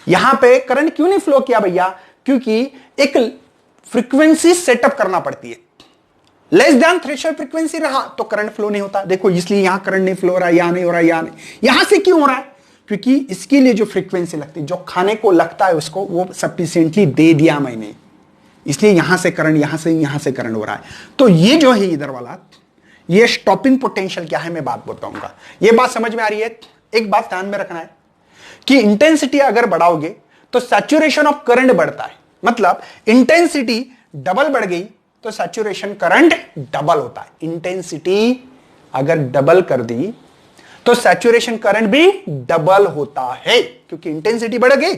यहां पे करंट क्यों नहीं फ्लो किया भैया? क्योंकि एक फ्रीक्वेंसी सेटअप करना पड़ती है। लेस देन थ्रेशोल्ड फ्रीक्वेंसी रहा तो करंट फ्लो नहीं होता। देखो इसलिए यहां करंट नहीं फ्लो हो रहा है, यहां नहीं हो रहा है, यहां से क्यों हो रहा है? क्योंकि इसके लिए जो फ्रीक्वेंसी लगती है, जो खाने को लगता है उसको, वो सफिशिएंटली दे दिया मैंने, इसलिए यहां से करंट हो रहा है। तो ये जो है इधर वाला, ये स्टॉपिंग पोटेंशियल क्या है मैं बात बताऊंगा। ये बात समझ में आ रही है? एक बात ध्यान में रखना है कि इंटेंसिटी अगर बढ़ाओगे तो सैचुरेशन ऑफ करंट बढ़ता है। मतलब इंटेंसिटी डबल बढ़ गई तो सैचुरेशन करंट डबल होता है। इंटेंसिटी अगर डबल कर दी तो सैचुरेशन करंट भी डबल होता है, क्योंकि इंटेंसिटी बढ़ गई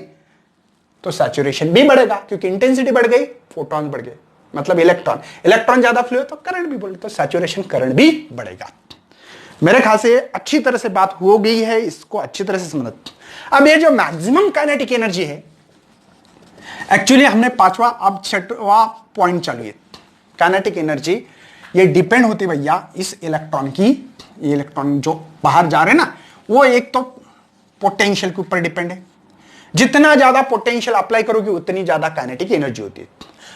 तो सैचुरेशन भी बढ़ेगा, क्योंकि इंटेंसिटी बढ़ गई, फोटॉन बढ़ गए, मतलब इलेक्ट्रॉन ज्यादा फ्लो तो करंट भी बढ़े, तो सैचुरेशन करंट भी बढ़ेगा। मेरे ख्याल से अच्छी तरह से बात हो गई है, इसको अच्छी तरह से समझ। अब ये जो मैक्सिमम काइनेटिक एनर्जी है, एक्चुअली हमने पांचवा, अब छठवां पॉइंट चालू है। काइनेटिक एनर्जी ये डिपेंड होती है भैया इस इलेक्ट्रॉन की। ये इलेक्ट्रॉन जो बाहर जा रहे हैं ना, वो एक तो पोटेंशियल के ऊपर डिपेंड है। जितना ज्यादा पोटेंशियल अप्लाई करोगे उतनी ज्यादा काइनेटिक एनर्जी होती है।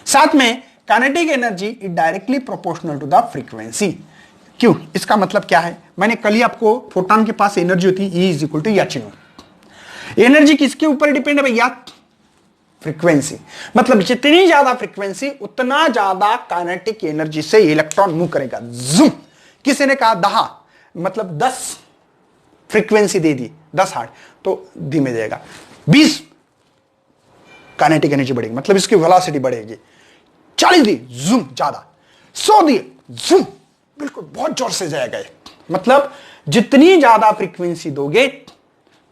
साथ में kinetic energy is directly proportional to the frequency. क्यों? इसका मतलब क्या है? मैंने कल ही आपको, फोटॉन के पास एनर्जी होती है E = h²। एनर्जी किसके ऊपर डिपेंड है भैया? फ्रीक्वेंसी, मतलब जितनी ज्यादा फ्रीक्वेंसी उतना ज्यादा काइनेटिक एनर्जी से इलेक्ट्रॉन मूव करेगा। जूम, किसी ने कहा 10, मतलब 10 फ्रीक्वेंसी दे दी, 10 हार्ट, तो धीमे जाएगा। 20 काइनेटिक एनर्जी बढ़ेगी, मतलब इसकी वेलोसिटी बढ़ेगी। 40 दी, जूम ज्यादा। 100 दिए, जूम बिल्कुल बहुत जोर से जाएगा ये। मतलब जितनी ज्यादा फ्रीक्वेंसी दोगे,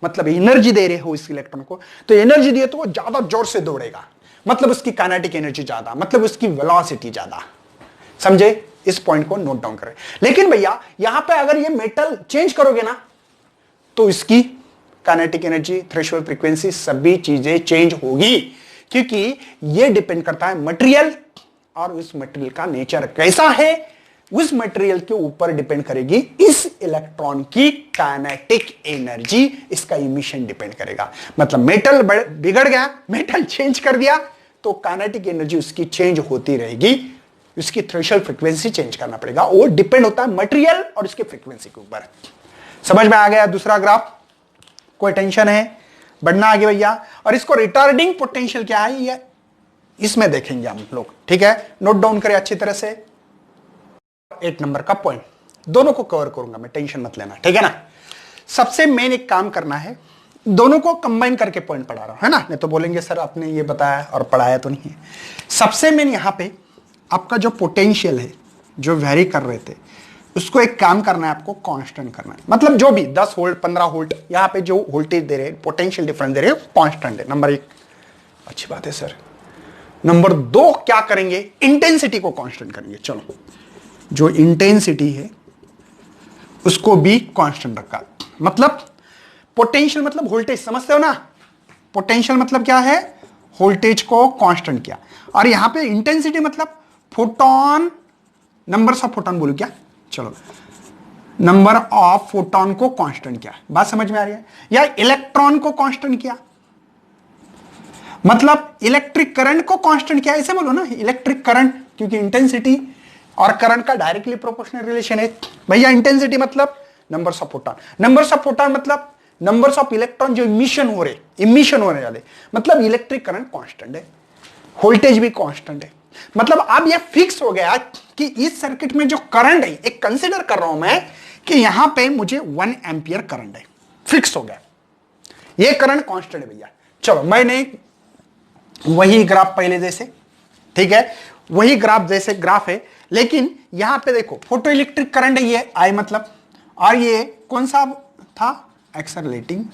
मतलब एनर्जी दे रहे हो इस इलेक्ट्रॉन को, तो एनर्जी दिए तो वो ज्यादा जोर से दौड़ेगा, मतलब उसकी काइनेटिक एनर्जी ज्यादा, मतलब उसकी वेलोसिटी ज्यादा। समझे? इस पॉइंट को नोट डाउन करें। लेकिन भैया यहां पे अगर ये मेटल चेंज करोगे ना, तो इसकी काइनेटिक एनर्जी, थ्रेशोल्ड फ्रीक्वेंसी, सभी चीजें चेंज होगी, क्योंकि ये डिपेंड करता है मटेरियल, और उस मटेरियल का नेचर कैसा है उस मटेरियल के ऊपर डिपेंड करेगी इस इलेक्ट्रॉन की काइनेटिक एनर्जी, इसका इमिशन डिपेंड करेगा। मतलब मेटल बिगड़ गया, मेटल चेंज कर दिया, तो काइनेटिक एनर्जी उसकी चेंज होती रहेगी, उसकी थ्रेशोल्ड फ्रीक्वेंसी चेंज करना पड़ेगा। वो डिपेंड होता है मटेरियल और उसके फ्रीक्वेंसी के ऊपर। समझ में आ गया? दूसरा ग्राफ, कोई टेंशन है? बढ़ना आगे भैया। और इसको रिटार्डिंग पोटेंशियल क्या है ये इसमें देखेंगे हम लोग, ठीक है? नोट डाउन करें अच्छी तरह से। 8 नंबर का पॉइंट दोनों को कवर करूंगा मैं, टेंशन मत लेना, ठीक है ना? सबसे मेन एक काम करना है, दोनों को कंबाइन करके पॉइंट पढ़ा रहा हूं, है ना? नहीं तो बोलेंगे सर आपने ये बताया और पढ़ाया तो नहीं है। सबसे मेन यहां पे आपका जो पोटेंशियल है, जो वेरी कर रहे थे, उसको एक काम करना है, आपको कांस्टेंट करना है। मतलब जो भी 10 वोल्ट 15 वोल्ट यहां पे जो वोल्टेज दे रहे हैं, पोटेंशियल डिफरेंस दे रहे हैं, कांस्टेंट है। नंबर 1, अच्छी बात है सर। नंबर 2 क्या करेंगे? इंटेंसिटी को कांस्टेंट करेंगे। चलो, जो इंटेंसिटी है उसको भी कांस्टेंट रखा। मतलब पोटेंशियल मतलब वोल्टेज, समझते हो ना? पोटेंशियल मतलब क्या है? वोल्टेज को कांस्टेंट किया। और यहां पे इंटेंसिटी मतलब फोटोन, नंबर्स ऑफ फोटोन बोलू क्या? चलो, नंबर ऑफ फोटोन को कांस्टेंट किया। बात समझ में आ रही है? या इलेक्ट्रॉन को कांस्टेंट किया, मतलब इलेक्ट्रिक करंट को कांस्टेंट किया, ऐसे बोलो ना, इलेक्ट्रिक करंट, क्योंकि इंटेंसिटी और करंट का डायरेक्टली प्रोपोर्शनल रिलेशन है भैया। इंटेंसिटी मतलब numbers of photon, numbers of photon मतलब नंबर्स ऑफ इलेक्ट्रॉन जो इमिशन होने वाले, मतलब इलेक्ट्रिक करंट कांस्टेंट है, वोल्टेज भी कांस्टेंट है। मतलब अब यह फिक्स हो गया कि इस सर्किट में जो करंट है, एक कंसीडर कर रहा हूं मैं कि यहां पे मुझे 1 एम्पियर करंट है, फिक्स हो गया, ये करंट कांस्टेंट है भैया। चलो, मैंने वही ग्राफ पहले जैसे, ठीक है, वही ग्राफ जैसे ग्राफ है, लेकिन यहां पे देखो फोटो इलेक्ट्रिक करंट है ये आई, मतलब, और ये कौन सा था? एक्सेलरेटिंग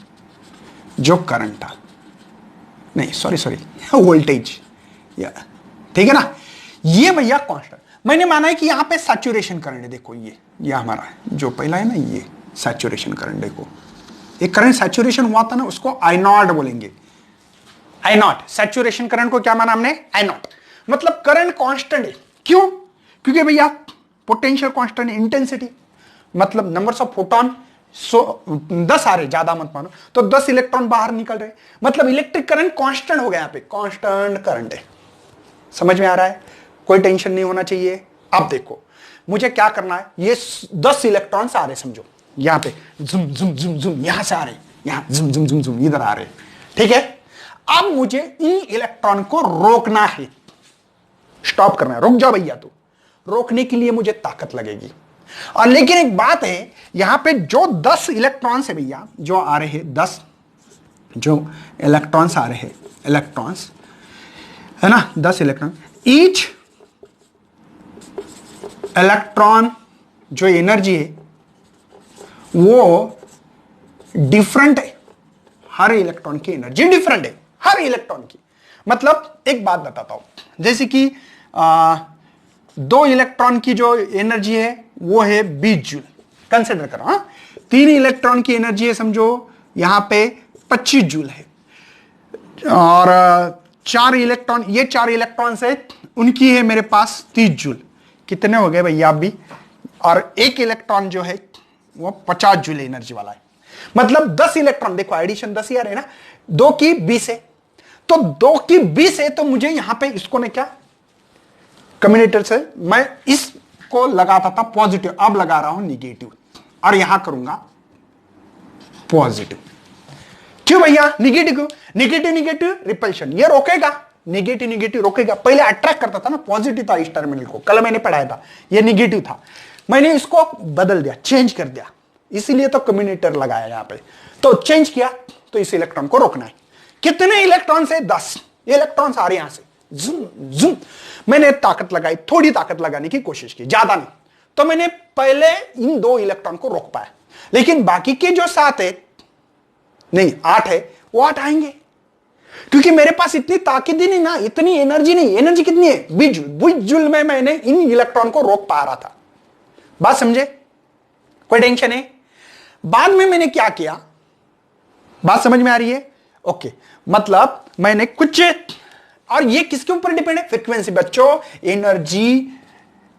जो करंट था, नहीं सॉरी वोल्टेज, ठीक है ना? ये भैया कांस्टेंट। मैंने माना है कि यहां पे सैचुरेशन करंट है, देखो ये हमारा जो पहला है ना, ये सैचुरेशन करंट, देखो एक करंट सैचुरेशन हुआ था ना, उसको आई नॉट बोलेंगे। आई नॉट, सैचुरेशन करंट को क्या माना हमने? आई नॉट। मतलब करंट कांस्टेंट है। क्यों? क्योंकि भैया पोटेंशियल कांस्टेंट है, इंटेंसिटी मतलब नंबर्स ऑफ फोटोन 10 आ रहे, ज्यादा मत मानो, तो 10 इलेक्ट्रॉन बाहर निकल रहे, मतलब इलेक्ट्रिक करंट कांस्टेंट हो गया, यहां पे कांस्टेंट करंट है। समझ में आ रहा है? कोई टेंशन नहीं होना चाहिए। अब देखो मुझे क्या करना है, ये 10 इलेक्ट्रॉन्स आ रहे, समझो यहां पे जुम जुम जुम जुम, यहां से आ रहे, यहां जुम जुम जुम जुम इधर आ रहे, ठीक है? अब मुझे इन इलेक्ट्रॉन को रोकना है, स्टॉप करना है। रुक जाओ भैया, तो रोकने के लिए मुझे ताकत लगेगी। और लेकिन एक बात है, यहां पे जो 10 इलेक्ट्रॉन्स है भैया, जो आ रहे हैं 10 जो इलेक्ट्रॉन्स आ रहे हैं, इलेक्ट्रॉन्स है ना, 10 इलेक्ट्रॉन, ईच इलेक्ट्रॉन जो एनर्जी है वो डिफरेंट है। हर इलेक्ट्रॉन की एनर्जी डिफरेंट है, हर इलेक्ट्रॉन की। मतलब एक बात बताता हूं, जैसे कि 2 इलेक्ट्रॉन की जो एनर्जी है वो है 20 जूल, कंसिडर करो। हाँ, 3 इलेक्ट्रॉन की एनर्जी है समझो यहां पे 25 जूल है, और 4 इलेक्ट्रॉन, ये 4 इलेक्ट्रॉन है, उनकी है मेरे पास 30 जूल। कितने हो गए भैया आप भी? और 1 इलेक्ट्रॉन जो है वो 50 जूल एनर्जी वाला है। मतलब 10 इलेक्ट्रॉन, देखो एडिशन 10 ही आ रहे हैं ना, 2 की 20 है, तो 2 की 20 है, तो मुझे यहां पे इसको ने क्या, कम्युनिकेटर से मैं इसको लगाता था पॉजिटिव, अब लगा रहा हूं निगेटिव, और यहां करूंगा पॉजिटिव। क्यों भैया? निगेटिव निगेटिव निगेटिव रिपल्शन, ये रोकेगा, निगेटिव निगेटिव रोकेगा। पहले अट्रैक्ट करता था ना, पॉजिटिव था इस टर्मिनल को, कल मैंने पढ़ाया था, ये निगेटिव था, मैंने इसको बदल दिया, चेंज कर दिया, इसीलिए तो कम्युनिकेटर लगाया यहां पे। तो चेंज किया तो इस इलेक्ट्रॉन को रोकना है। कितने इलेक्ट्रॉन से? 10 इलेक्ट्रॉन्स आ रहे यहां से, जुम जुम। मैंने ताकत लगाई, थोड़ी ताकत लगाने की कोशिश की, ज्यादा नहीं, तो मैंने पहले इन 2 इलेक्ट्रॉन को रोक पाया, लेकिन बाकी के जो 7 है, नहीं 8 है, वो 8 आएंगे, क्योंकि मेरे पास इतनी ताकत ही नहीं ना, इतनी एनर्जी नहीं। एनर्जी कितनी है? 20 जूल में मैंने इन इलेक्ट्रॉन को रोक पा रहा था। बात समझे? कोई टेंशन है? बाद में मैंने क्या किया, बात समझ में आ रही है? ओके, मतलब मैंने कुछ, और ये किसके ऊपर डिपेंड है? फ्रीक्वेंसी। बच्चों, एनर्जी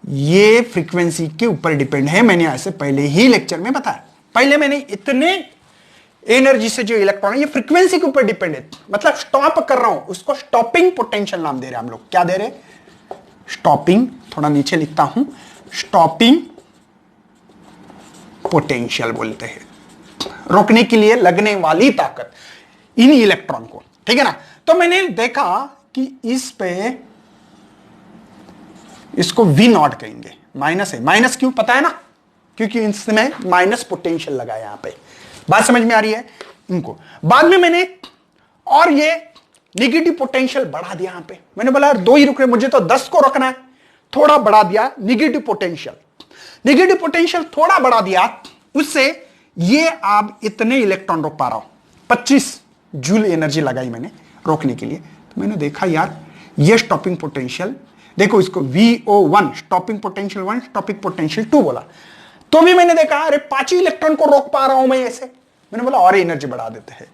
ये फ्रीक्वेंसी के ऊपर डिपेंड है, मैंने ऐसे पहले ही लेक्चर में बताया। पहले मैंने इतने एनर्जी से जो इलेक्ट्रॉन है ये फ्रीक्वेंसी के ऊपर डिपेंड है, मतलब स्टॉप कर रहा हूं, उसको स्टॉपिंग पोटेंशियल नाम दे रहे हैं हम लोग। क्या दे रहे? स्टॉपिंग। थोड़ा नीचे लिखता हूं, स्टॉपिंग पोटेंशियल बोलते हैं, रोकने के लिए लगने वाली ताकत इन इलेक्ट्रॉन को, ठीक है ना। तो मैंने देखा कि इस पे इसको V नॉट कहेंगे, माइनस है। माइनस क्यों? पता है ना, क्योंकि इसमें माइनस पोटेंशियल लगा है यहां पे। बात समझ में आ रही है इनको? बाद में मैंने और ये नेगेटिव पोटेंशियल बढ़ा दिया यहां पे। मैंने बोला 2 ही रुक रहे, मुझे तो 10 को रखना है, थोड़ा बढ़ा दिया नेगेटिव पोटेंशियल। नेगेटिव पोटेंशियल थोड़ा बढ़ा दिया, उससे ये आप इतने इलेक्ट्रॉन रोक पा रहा हूं। 25 जूल एनर्जी लगाई मैंने रोकने के लिए। तो मैंने देखा यार ये स्टॉपिंग पोटेंशियल, देखो इसको VO1 stopping potential 1, stopping potential 2 बोला, तो भी मैंने देखा अरे 5 ही इलेक्ट्रॉन को रोक पा रहा हूं मैं ऐसे। मैंने बोला और एनर्जी बढ़ा देते हैं,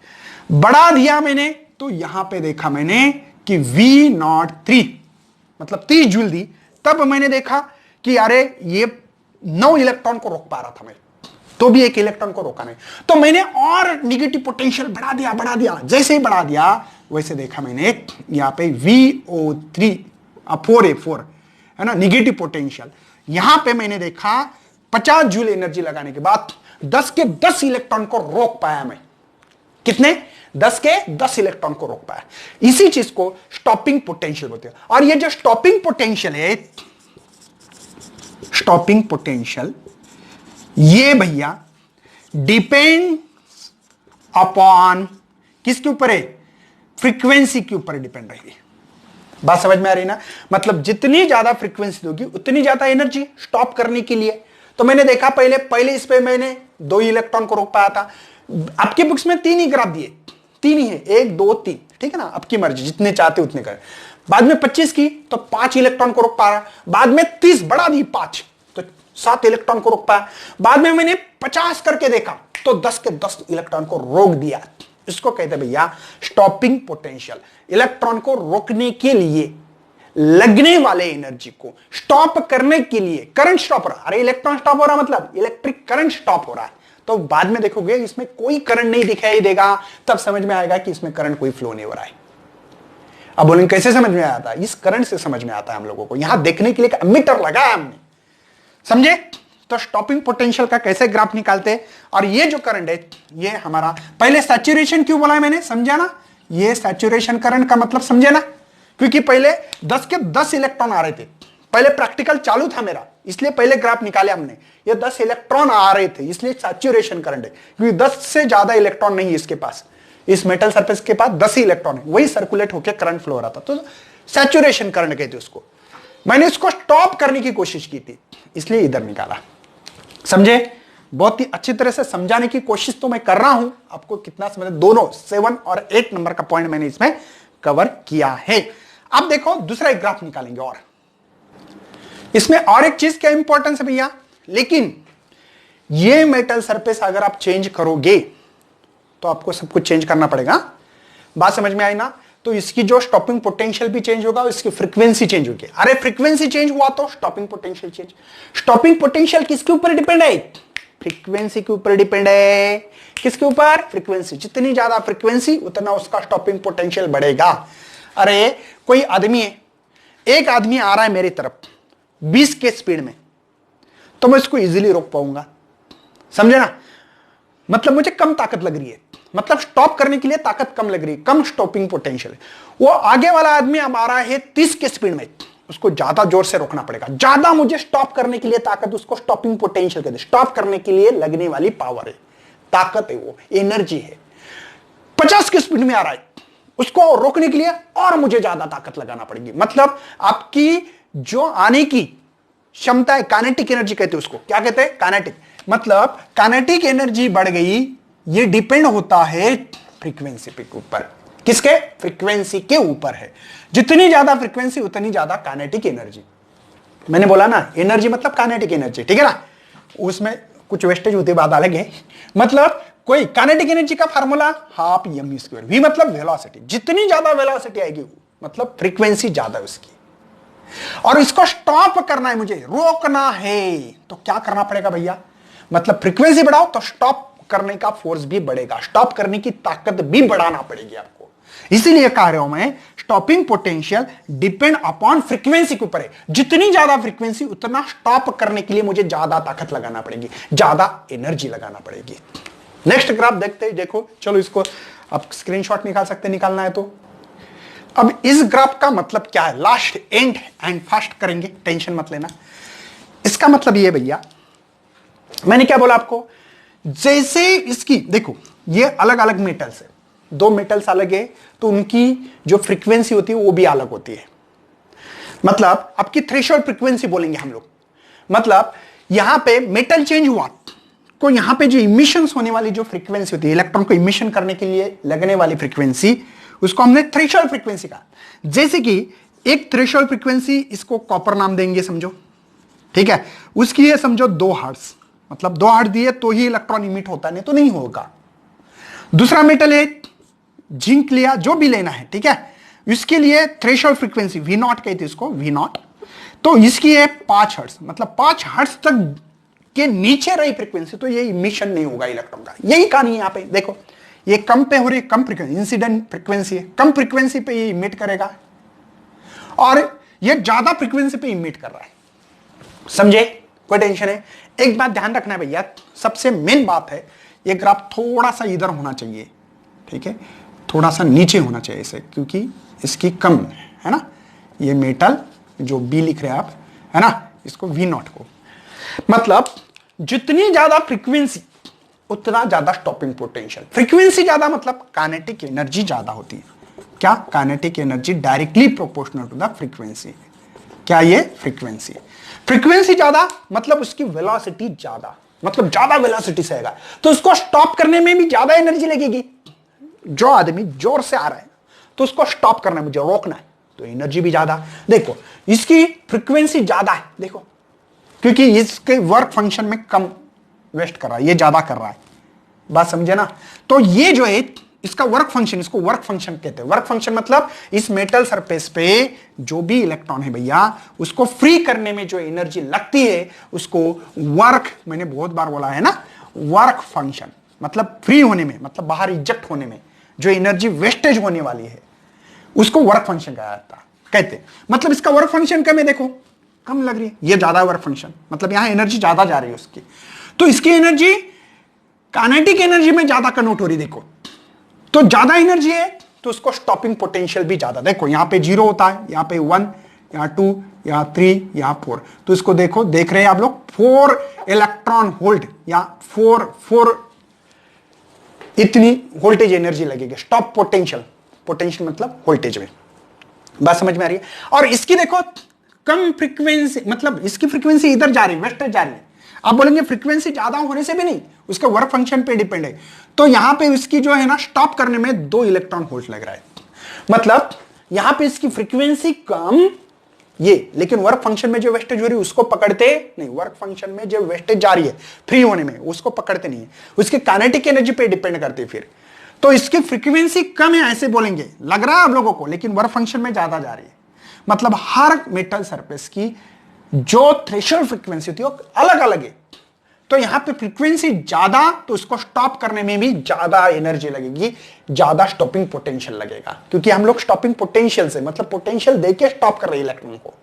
बढ़ा दिया मैंने। तो यहां पे देखा मैंने कि V03 मतलब 30 जूल दी, तब मैंने देखा कि अरे ये 9 इलेक्ट्रॉन को रोक पा रहा था मैं, तो भी 1 इलेक्ट्रॉन को रोका नहीं। तो मैंने और निगेटिव पोटेंशियल बढ़ा दिया। जैसे ही बढ़ा दिया वैसे देखा मैंने यहां पे VO3 4A4 है ना, निगेटिव पोटेंशियल। यहां पे मैंने देखा 50 जूल एनर्जी लगाने के बाद 10 के 10 इलेक्ट्रॉन को रोक पाया मैं। कितने? 10 के 10 इलेक्ट्रॉन को रोक पाया। इसी चीज को स्टॉपिंग पोटेंशियल बोलते हैं। और ये जो स्टॉपिंग पोटेंशियल है, स्टॉपिंग पोटेंशियल ये भैया डिपेंड अपॉन किसके ऊपर है? फ्रीक्वेंसी के ऊपर डिपेंड रहेगी। बात समझ में आ रही ना? मतलब जितनी ज्यादा फ्रीक्वेंसी दोगी उतनी ज्यादा एनर्जी स्टॉप करने के लिए। तो मैंने देखा पहले इस पे मैंने 2 इलेक्ट्रॉन को रोक पाया था। आपके बुक्स में 3 ही ग्राफ दिए, 3 ही है, 1 2 3, ठीक है ना, आपकी मर्जी, जितने चाहते उतने कर। बाद में 25 की तो 5 इलेक्ट्रॉन को रोक पा रहा। बाद में 30 बढ़ा दी 5, तो 7 इलेक्ट्रॉन को रोक पाया। बाद में मैंने 50 करके देखा तो 10 के 10 इलेक्ट्रॉन को रोक दिया। इसको कहते हैं भैया स्टॉपिंग पोटेंशियल। इलेक्ट्रॉन को रोकने के लिए लगने वाले एनर्जी को स्टॉप करने के लिए करंट स्टॉप हो रहा है। अरे इलेक्ट्रॉन स्टॉप हो रहा मतलब इलेक्ट्रिक करंट स्टॉप हो रहा है। तो बाद में देखोगे इसमें कोई करंट नहीं दिखाई देगा, तब समझ में आएगा कि इसमें करंट कोई फ्लो नहीं हो रहा है। अब बोलेंगे कैसे समझ में आता है? इस करंट से समझ में आता है हम लोगों को। यहां देखने के लिए एमीटर लगाया हमने, समझे? तो स्टॉपिंग पोटेंशियल का कैसे ग्राफ निकालते हैं। और ये जो करंट है ये हमारा, पहले सैचुरेशन क्यों बोला है मैंने, समझा ना? ये सैचुरेशन करंट का मतलब समझे ना? क्योंकि पहले 10 के 10 इलेक्ट्रॉन आ रहे थे, पहले प्रैक्टिकल चालू था मेरा, इसलिए पहले ग्राफ निकाले हमने। ये 10 इलेक्ट्रॉन आ रहे थे इसलिए सैचुरेशन करंट है, क्योंकि 10 से ज्यादा इलेक्ट्रॉन नहीं है इसके पास, इस मेटल सरफेस के पास 10 ही इलेक्ट्रॉन है, वही सर्कुलेट होकर करंट फ्लो हो रहा था, तो सैचुरेशन करंट कहते उसको। मैंने इसको स्टॉप करने की कोशिश की थी इसलिए इधर निकाला, समझे? बहुत ही अच्छी तरह से समझाने की कोशिश तो मैं कर रहा हूं, आपको कितना समझ, दोनों 7 और 8 नंबर का पॉइंट मैंने इसमें कवर किया है। अब देखो दूसरा एक ग्राफ निकालेंगे, और इसमें और एक चीज क्या इंपॉर्टेंस है भैया, लेकिन ये मेटल सरफेस अगर आप चेंज करोगे तो आपको सब कुछ चेंज करना पड़ेगा। बात समझ में आई ना? तो इसकी जो स्टॉपिंग पोटेंशियल भी चेंज होगा, इसकी फ्रीक्वेंसी चेंज होगी। अरे फ्रीक्वेंसी चेंज हुआ तो stopping potential change. Stopping potential किसके ऊपर डिपेंड है? फ्रीक्वेंसी के ऊपर डिपेंड है। किसके ऊपर? फ्रीक्वेंसी। जितनी ज्यादा फ्रीक्वेंसी उतना उसका स्टॉपिंग पोटेंशियल बढ़ेगा। अरे कोई आदमी है, एक आदमी आ रहा है मेरी तरफ 20 के स्पीड में, तो मैं इसको इजीली रोक पाऊंगा, समझे ना? मतलब मुझे कम ताकत लग रही है, मतलब स्टॉप करने के लिए ताकत कम लग रही है, कम स्टॉपिंग पोटेंशियल। वो आगे वाला आदमी अब आ रहा है 30 के स्पीड में, उसको ज्यादा जोर से रोकना पड़ेगा, ज्यादा मुझे स्टॉप करने के लिए ताकत, उसको स्टॉपिंग पोटेंशियल कहते हैं। स्टॉप करने के लिए लगने वाली पावर है, ताकत है, वो एनर्जी है। 50 की स्पीड में आ रहा है, उसको रोकने के लिए और मुझे ज्यादा ताकत लगाना पड़ेगी। मतलब आपकी जो आने की क्षमता है, काइनेटिक एनर्जी कहते हैं उसको। क्या कहते हैं? काइनेटिक। मतलब काइनेटिक एनर्जी बढ़ गई, ये डिपेंड होता है फ्रीक्वेंसी के ऊपर। किसके? फ्रीक्वेंसी के ऊपर है। जितनी ज्यादा फ्रीक्वेंसी उतनी ज्यादा काइनेटिक एनर्जी। मैंने बोला ना, एनर्जी मतलब काइनेटिक एनर्जी, ठीक है ना। उसमें कुछ वेस्टेज होते बाद अलग है। मतलब कोई काइनेटिक एनर्जी का formula half m square, v मतलब वेलोसिटी। जितनी ज्यादा वेलोसिटी आएगी मतलब फ्रीक्वेंसी ज्यादा है उसकी। और इसको स्टॉप करना है, मुझे रोकना है, तो क्या करना पड़ेगा भैया? मतलब फ्रीक्वेंसी बढ़ाओ तो स्टॉप करने का फोर्स भी बढ़ेगा, स्टॉप करने की ताकत भी बढ़ाना पड़ेगी आपको। इसीलिए कह रहा हूं मैं, stopping potential depend upon frequency के ऊपर है। जितनी ज्यादा फ्रीक्वेंसी उतना स्टॉप करने के लिए मुझे ज्यादा ताकत लगाना पड़ेगी, ज्यादा एनर्जी लगाना पड़ेगी। नेक्स्ट ग्राफ देखते हैं। देखो, चलो इसको आप स्क्रीनशॉट निकाल सकते, निकालना है तो। अब इस ग्राफ का मतलब क्या है? लास्ट एंड फास्ट करेंगे, टेंशन मत लेना। इसका मतलब ये भैया, मैंने क्या बोला आपको, जैसे इसकी देखो, ये अलग अलग मेटल्स है, दो मेटल्स अलग है, तो उनकी जो फ्रीक्वेंसी होती है वो भी अलग होती है। मतलब आपकी थ्रेशोल्ड फ्रीक्वेंसी बोलेंगे हम लोग। मतलब यहां पे मेटल चेंज हुआ तो यहां पे जो इमिशंस होने वाली जो फ्रीक्वेंसी होती है, इलेक्ट्रॉन को इमिशन करने के लिए लगने वाली फ्रीक्वेंसी, उसको हमने थ्रेशोल्ड फ्रीक्वेंसी कहा। जैसे कि एक थ्रेशोल्ड फ्रीक्वेंसी, इसको कॉपर नाम देंगे समझो, ठीक है। उसकी ये समझो 2 हर्ट्ज, मतलब 2 हर्ट्ज दिए तो ही इलेक्ट्रॉन इमिट होता है, नहीं तो नहीं होगा। दूसरा मेटल है जिंक, लिया जो भी लेना है, ठीक है। इसके लिए थ्रेशोल्ड फ्रीक्वेंसी वी नॉट कहते हैं इसको, वी नॉट। तो इसकी है 5 हर्ट्ज, मतलब 5 हर्ट्ज तक के नीचे रही फ्रीक्वेंसी तो ये इमिशन नहीं होगा इलेक्ट्रॉन का। यही कहानी है यहां पे। देखो, ये कम पे हो रही है, कम फ्रीक्वेंसी, इंसिडेंट फ्रीक्वेंसी है, कम फ्रीक्वेंसी पे ये इमिट करेगा, और ये ज्यादा फ्रीक्वेंसी पे इमिट कर रहा है। समझे? कोई टेंशन है? एक बात ध्यान रखना है भैया, सबसे मेन बात है, ये ग्राफ थोड़ा सा इधर होना चाहिए, ठीक है, थोड़ा सा नीचे होना चाहिए इसे, क्योंकि इसकी कम है ना, ये मेटल जो बी लिख रहे हैं आप, है ना, इसको वी नॉट को। मतलब जितनी ज्यादा फ्रीक्वेंसी उतना ज्यादा स्टॉपिंग पोटेंशियल। फ्रीक्वेंसी ज्यादा मतलब काइनेटिक एनर्जी ज्यादा होती है। क्या? Kinetic energy directly proportional to the frequency. क्या? ये फ्रीक्वेंसी। फ्रीक्वेंसी ज्यादा मतलब उसकी वेलोसिटी ज्यादा, मतलब ज्यादा वेलोसिटी से आएगा, तो उसको स्टॉप करने में भी ज्यादा एनर्जी लगेगी। जो आदमी जोर से आ रहा है तो उसको स्टॉप करना है, मुझे रोकना है, तो एनर्जी भी ज्यादा। देखो, इसकी फ्रीक्वेंसी ज्यादा है, देखो, क्योंकि इसके वर्क फंक्शन में कम वेस्ट कर रहा है, ये ज्यादा कर रहा है। बात समझे ना? तो ये जो है इसका वर्क फंक्शन, इसको वर्क फंक्शन कहते हैं। वर्क फंक्शन मतलब इस मेटल सरफेस पे जो भी इलेक्ट्रॉन है भैया, उसको फ्री करने में जो एनर्जी लगती है उसको वर्क, मैंने बहुत बार बोला है ना, वर्क फंक्शन मतलब फ्री होने में, मतलब बाहर इजेक्ट होने में जो एनर्जी वेस्टेज होने वाली है उसको वर्क फंक्शन कहा जाता है, कहते हैं। मतलब इसका वर्क फंक्शन कम है, देखो कम लग रही है, ये ज्यादा वर्क फंक्शन, मतलब यहां एनर्जी ज्यादा जा रही है उसकी, तो इसकी एनर्जी काइनेटिक एनर्जी में ज्यादा कन्वर्ट हो रही है। देखो, तो ज्यादा एनर्जी है तो उसको स्टॉपिंग पोटेंशियल भी ज्यादा। देखो यहां पे 0 होता है, यहां पे 1, यहां 2, यहां 3, यहां 4, तो इसको देखो, देख रहे हैं आप लोग, 4 इलेक्ट्रॉन वोल्ट या 4 इतनी वोल्टेज एनर्जी लगेगी स्टॉप पोटेंशियल। पोटेंशियल मतलब वोल्टेज में। बात समझ में आ रही है? और इसकी देखो कम फ्रीक्वेंसी, मतलब इसकी फ्रीक्वेंसी इधर जा रही है, वेस्टेज जा रही है। आप बोलेंगे फ्रीक्वेंसी ज्यादा होने से भी नहीं, उसके वर्क फंक्शन पे डिपेंड है। तो यहां पे इसकी जो है ना, स्टॉप करने में 2 इलेक्ट्रॉन वोल्ट लग रहा है। मतलब यहां पे इसकी फ्रीक्वेंसी कम, ये, लेकिन वर्क फंक्शन में जो वेस्टेज हो रही है उसको पकड़ते नहीं। वर्क फंक्शन में जो वेस्टेज जा रही है फ्री होने में, उसको पकड़ते नहीं है, उसके काइनेटिक एनर्जी पे डिपेंड करते हैं फिर। तो इसकी फ्रीक्वेंसी कम है ऐसे बोलेंगे, लग रहा है आप लोगों को, लेकिन वर्क फंक्शन में ज्यादा जा रही है। मतलब हर मेटल सरफेस की जो थ्रेशोल्ड फ्रीक्वेंसी होती है वो अलग अलग है। तो यहां पे फ्रीक्वेंसी ज्यादा, तो उसको स्टॉप करने में भी ज्यादा एनर्जी लगेगी, ज्यादा स्टॉपिंग पोटेंशियल लगेगा, क्योंकि हम लोग स्टॉपिंग पोटेंशियल से, मतलब पोटेंशियल देके स्टॉप कर रहे हैं इलेक्ट्रॉन को,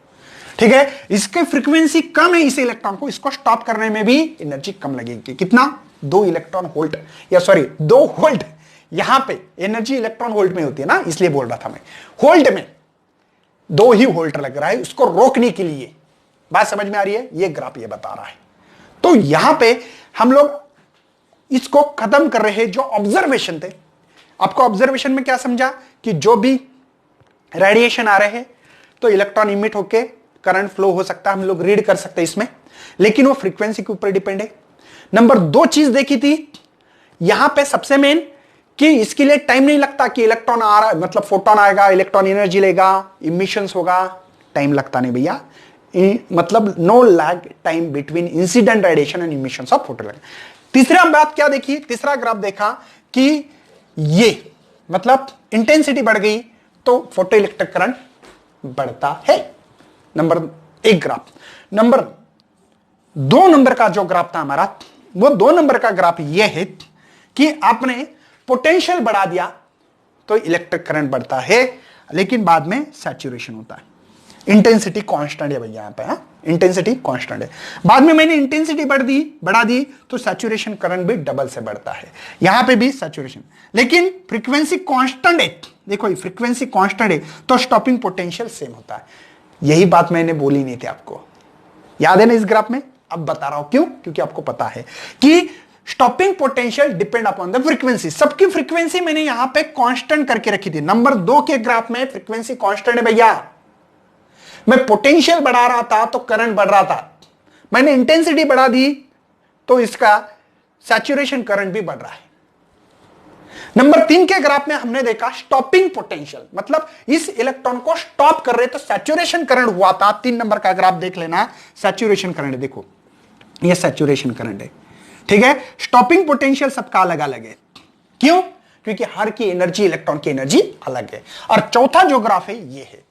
ठीक है। इसके फ्रीक्वेंसी कम है, इस इलेक्ट्रॉन को, इसको स्टॉप करने में भी एनर्जी कम लगेगी। कितना? 2 इलेक्ट्रॉन वोल्ट, या सॉरी 2 वोल्ट यहां पे एनर्जी इलेक्ट्रॉन वोल्ट में होती है ना, इसलिए बोल रहा था मैं। वोल्ट में 2 ही वोल्ट लग रहा है, उसको रोकने के लिए। बात समझ में आ रही है? ये ग्राफ ये बता रहा है। तो यहां पे हम लोग इसको खत्म कर रहे हैं। जो ऑब्जर्वेशन थे, आपको ऑब्जर्वेशन में क्या समझा कि जो भी रेडिएशन आ रहे हैं तो इलेक्ट्रॉन इमिट होके करंट फ्लो हो सकता है, हम लोग रीड कर सकते हैं इसमें, लेकिन वो फ्रीक्वेंसी के ऊपर डिपेंड है। नंबर 2 चीज देखी थी यहां पे सबसे मेन, कि इसके लिए टाइम नहीं लगता कि इलेक्ट्रॉन आ रहा है, मतलब फोटोन आएगा, इलेक्ट्रॉन एनर्जी लेगा, इमिशंस होगा, टाइम लगता नहीं भैया। मतलब no lag time between incident radiation and emissions of photon. तीसरा बात क्या देखी, तीसरा ग्राफ देखा कि ये मतलब इंटेंसिटी बढ़ गई तो फोटो इलेक्ट्रिक करंट बढ़ता है। Number 1 graph. नंबर 2 नंबर का जो ग्राफ था हमारा, वो 2 नंबर का ग्राफ ये है कि आपने पोटेंशियल बढ़ा दिया तो इलेक्ट्रिक करंट बढ़ता है, लेकिन बाद में सैचुरेशन होता है। इंटेंसिटी कांस्टेंट है भैया यहां पे, इंटेंसिटी कांस्टेंट है। बाद में मैंने इंटेंसिटी बढ़ा दी तो सैचुरेशन करंट भी डबल से बढ़ता है। यहां पे भी सैचुरेशन, लेकिन फ्रीक्वेंसी कांस्टेंट है। देखो फ्रीक्वेंसी कांस्टेंट है तो स्टॉपिंग पोटेंशियल सेम होता है। यही बात मैंने बोली नहीं थी आपको, याद है ना इस ग्राफ में? अब बता रहा हूं क्यों, क्योंकि आपको पता है कि stopping potential depend upon the frequency. सबकी फ्रीक्वेंसी मैंने यहां पे कांस्टेंट करके रखी थी। नंबर 2 के ग्राफ में फ्रीक्वेंसी कांस्टेंट है भैया। मैं पोटेंशियल बढ़ा रहा था तो करंट बढ़ रहा था, मैंने इंटेंसिटी बढ़ा दी तो इसका सैचुरेशन करंट भी बढ़ रहा है। नंबर 3 के ग्राफ में हमने देखा स्टॉपिंग पोटेंशियल, मतलब इस इलेक्ट्रॉन को स्टॉप कर रहे तो सैचुरेशन करंट हुआ था। 3 नंबर का ग्राफ देख लेना, सैचुरेशन करंट। देखो ये सैचुरेशन करंट है, ठीक है। स्टॉपिंग पोटेंशियल सबका अलग अलग है। क्यों? क्योंकि हर की एनर्जी, इलेक्ट्रॉन की एनर्जी अलग है। और चौथा जो ग्राफ है ये है,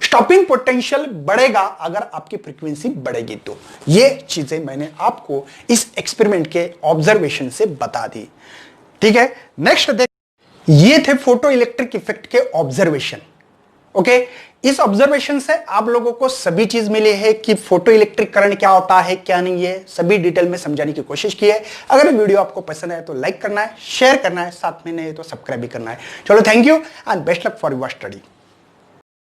स्टॉपिंग पोटेंशियल बढ़ेगा अगर आपकी फ्रीक्वेंसी बढ़ेगी तो। ये चीजें मैंने आपको इस एक्सपेरिमेंट के ऑब्जर्वेशन से बता दी, ठीक है। नेक्स्ट देख, ये थे फोटो इलेक्ट्रिक इफेक्ट के ऑब्जर्वेशन। ओके, इस ऑब्जर्वेशन से आप लोगों को सभी चीज मिली है कि फोटो इलेक्ट्रिक करंट क्या होता है क्या नहीं है, सभी डिटेल में समझाने की कोशिश की है। अगर वीडियो आपको पसंद है तो लाइक करना है, शेयर करना है, साथ में नहीं तो सब्सक्राइब भी करना है। चलो, thank you and best luck for your study.